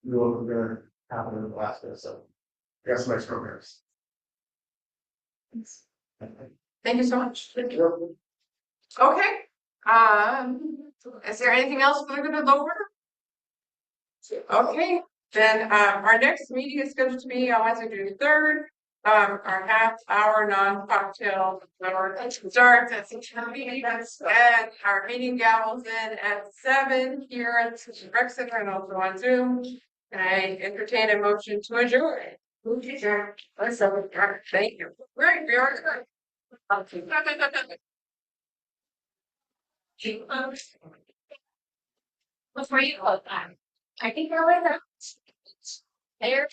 knew what was going to happen in Alaska. So, we got some nice programs. Thank you so much. Thank you. Okay. Is there anything else for the good of the order? Okay, then our next meeting is scheduled to be on Wednesday, June 3rd. Our half-hour non-cocktail hour starts at 6:30, and our meeting gavels in at 7 here at the Rec Center and also on Zoom. And I entertain a motion to adjourn. Move to adjourn. Thank you. Great, we are adjourned. Before you close, I think you're right there.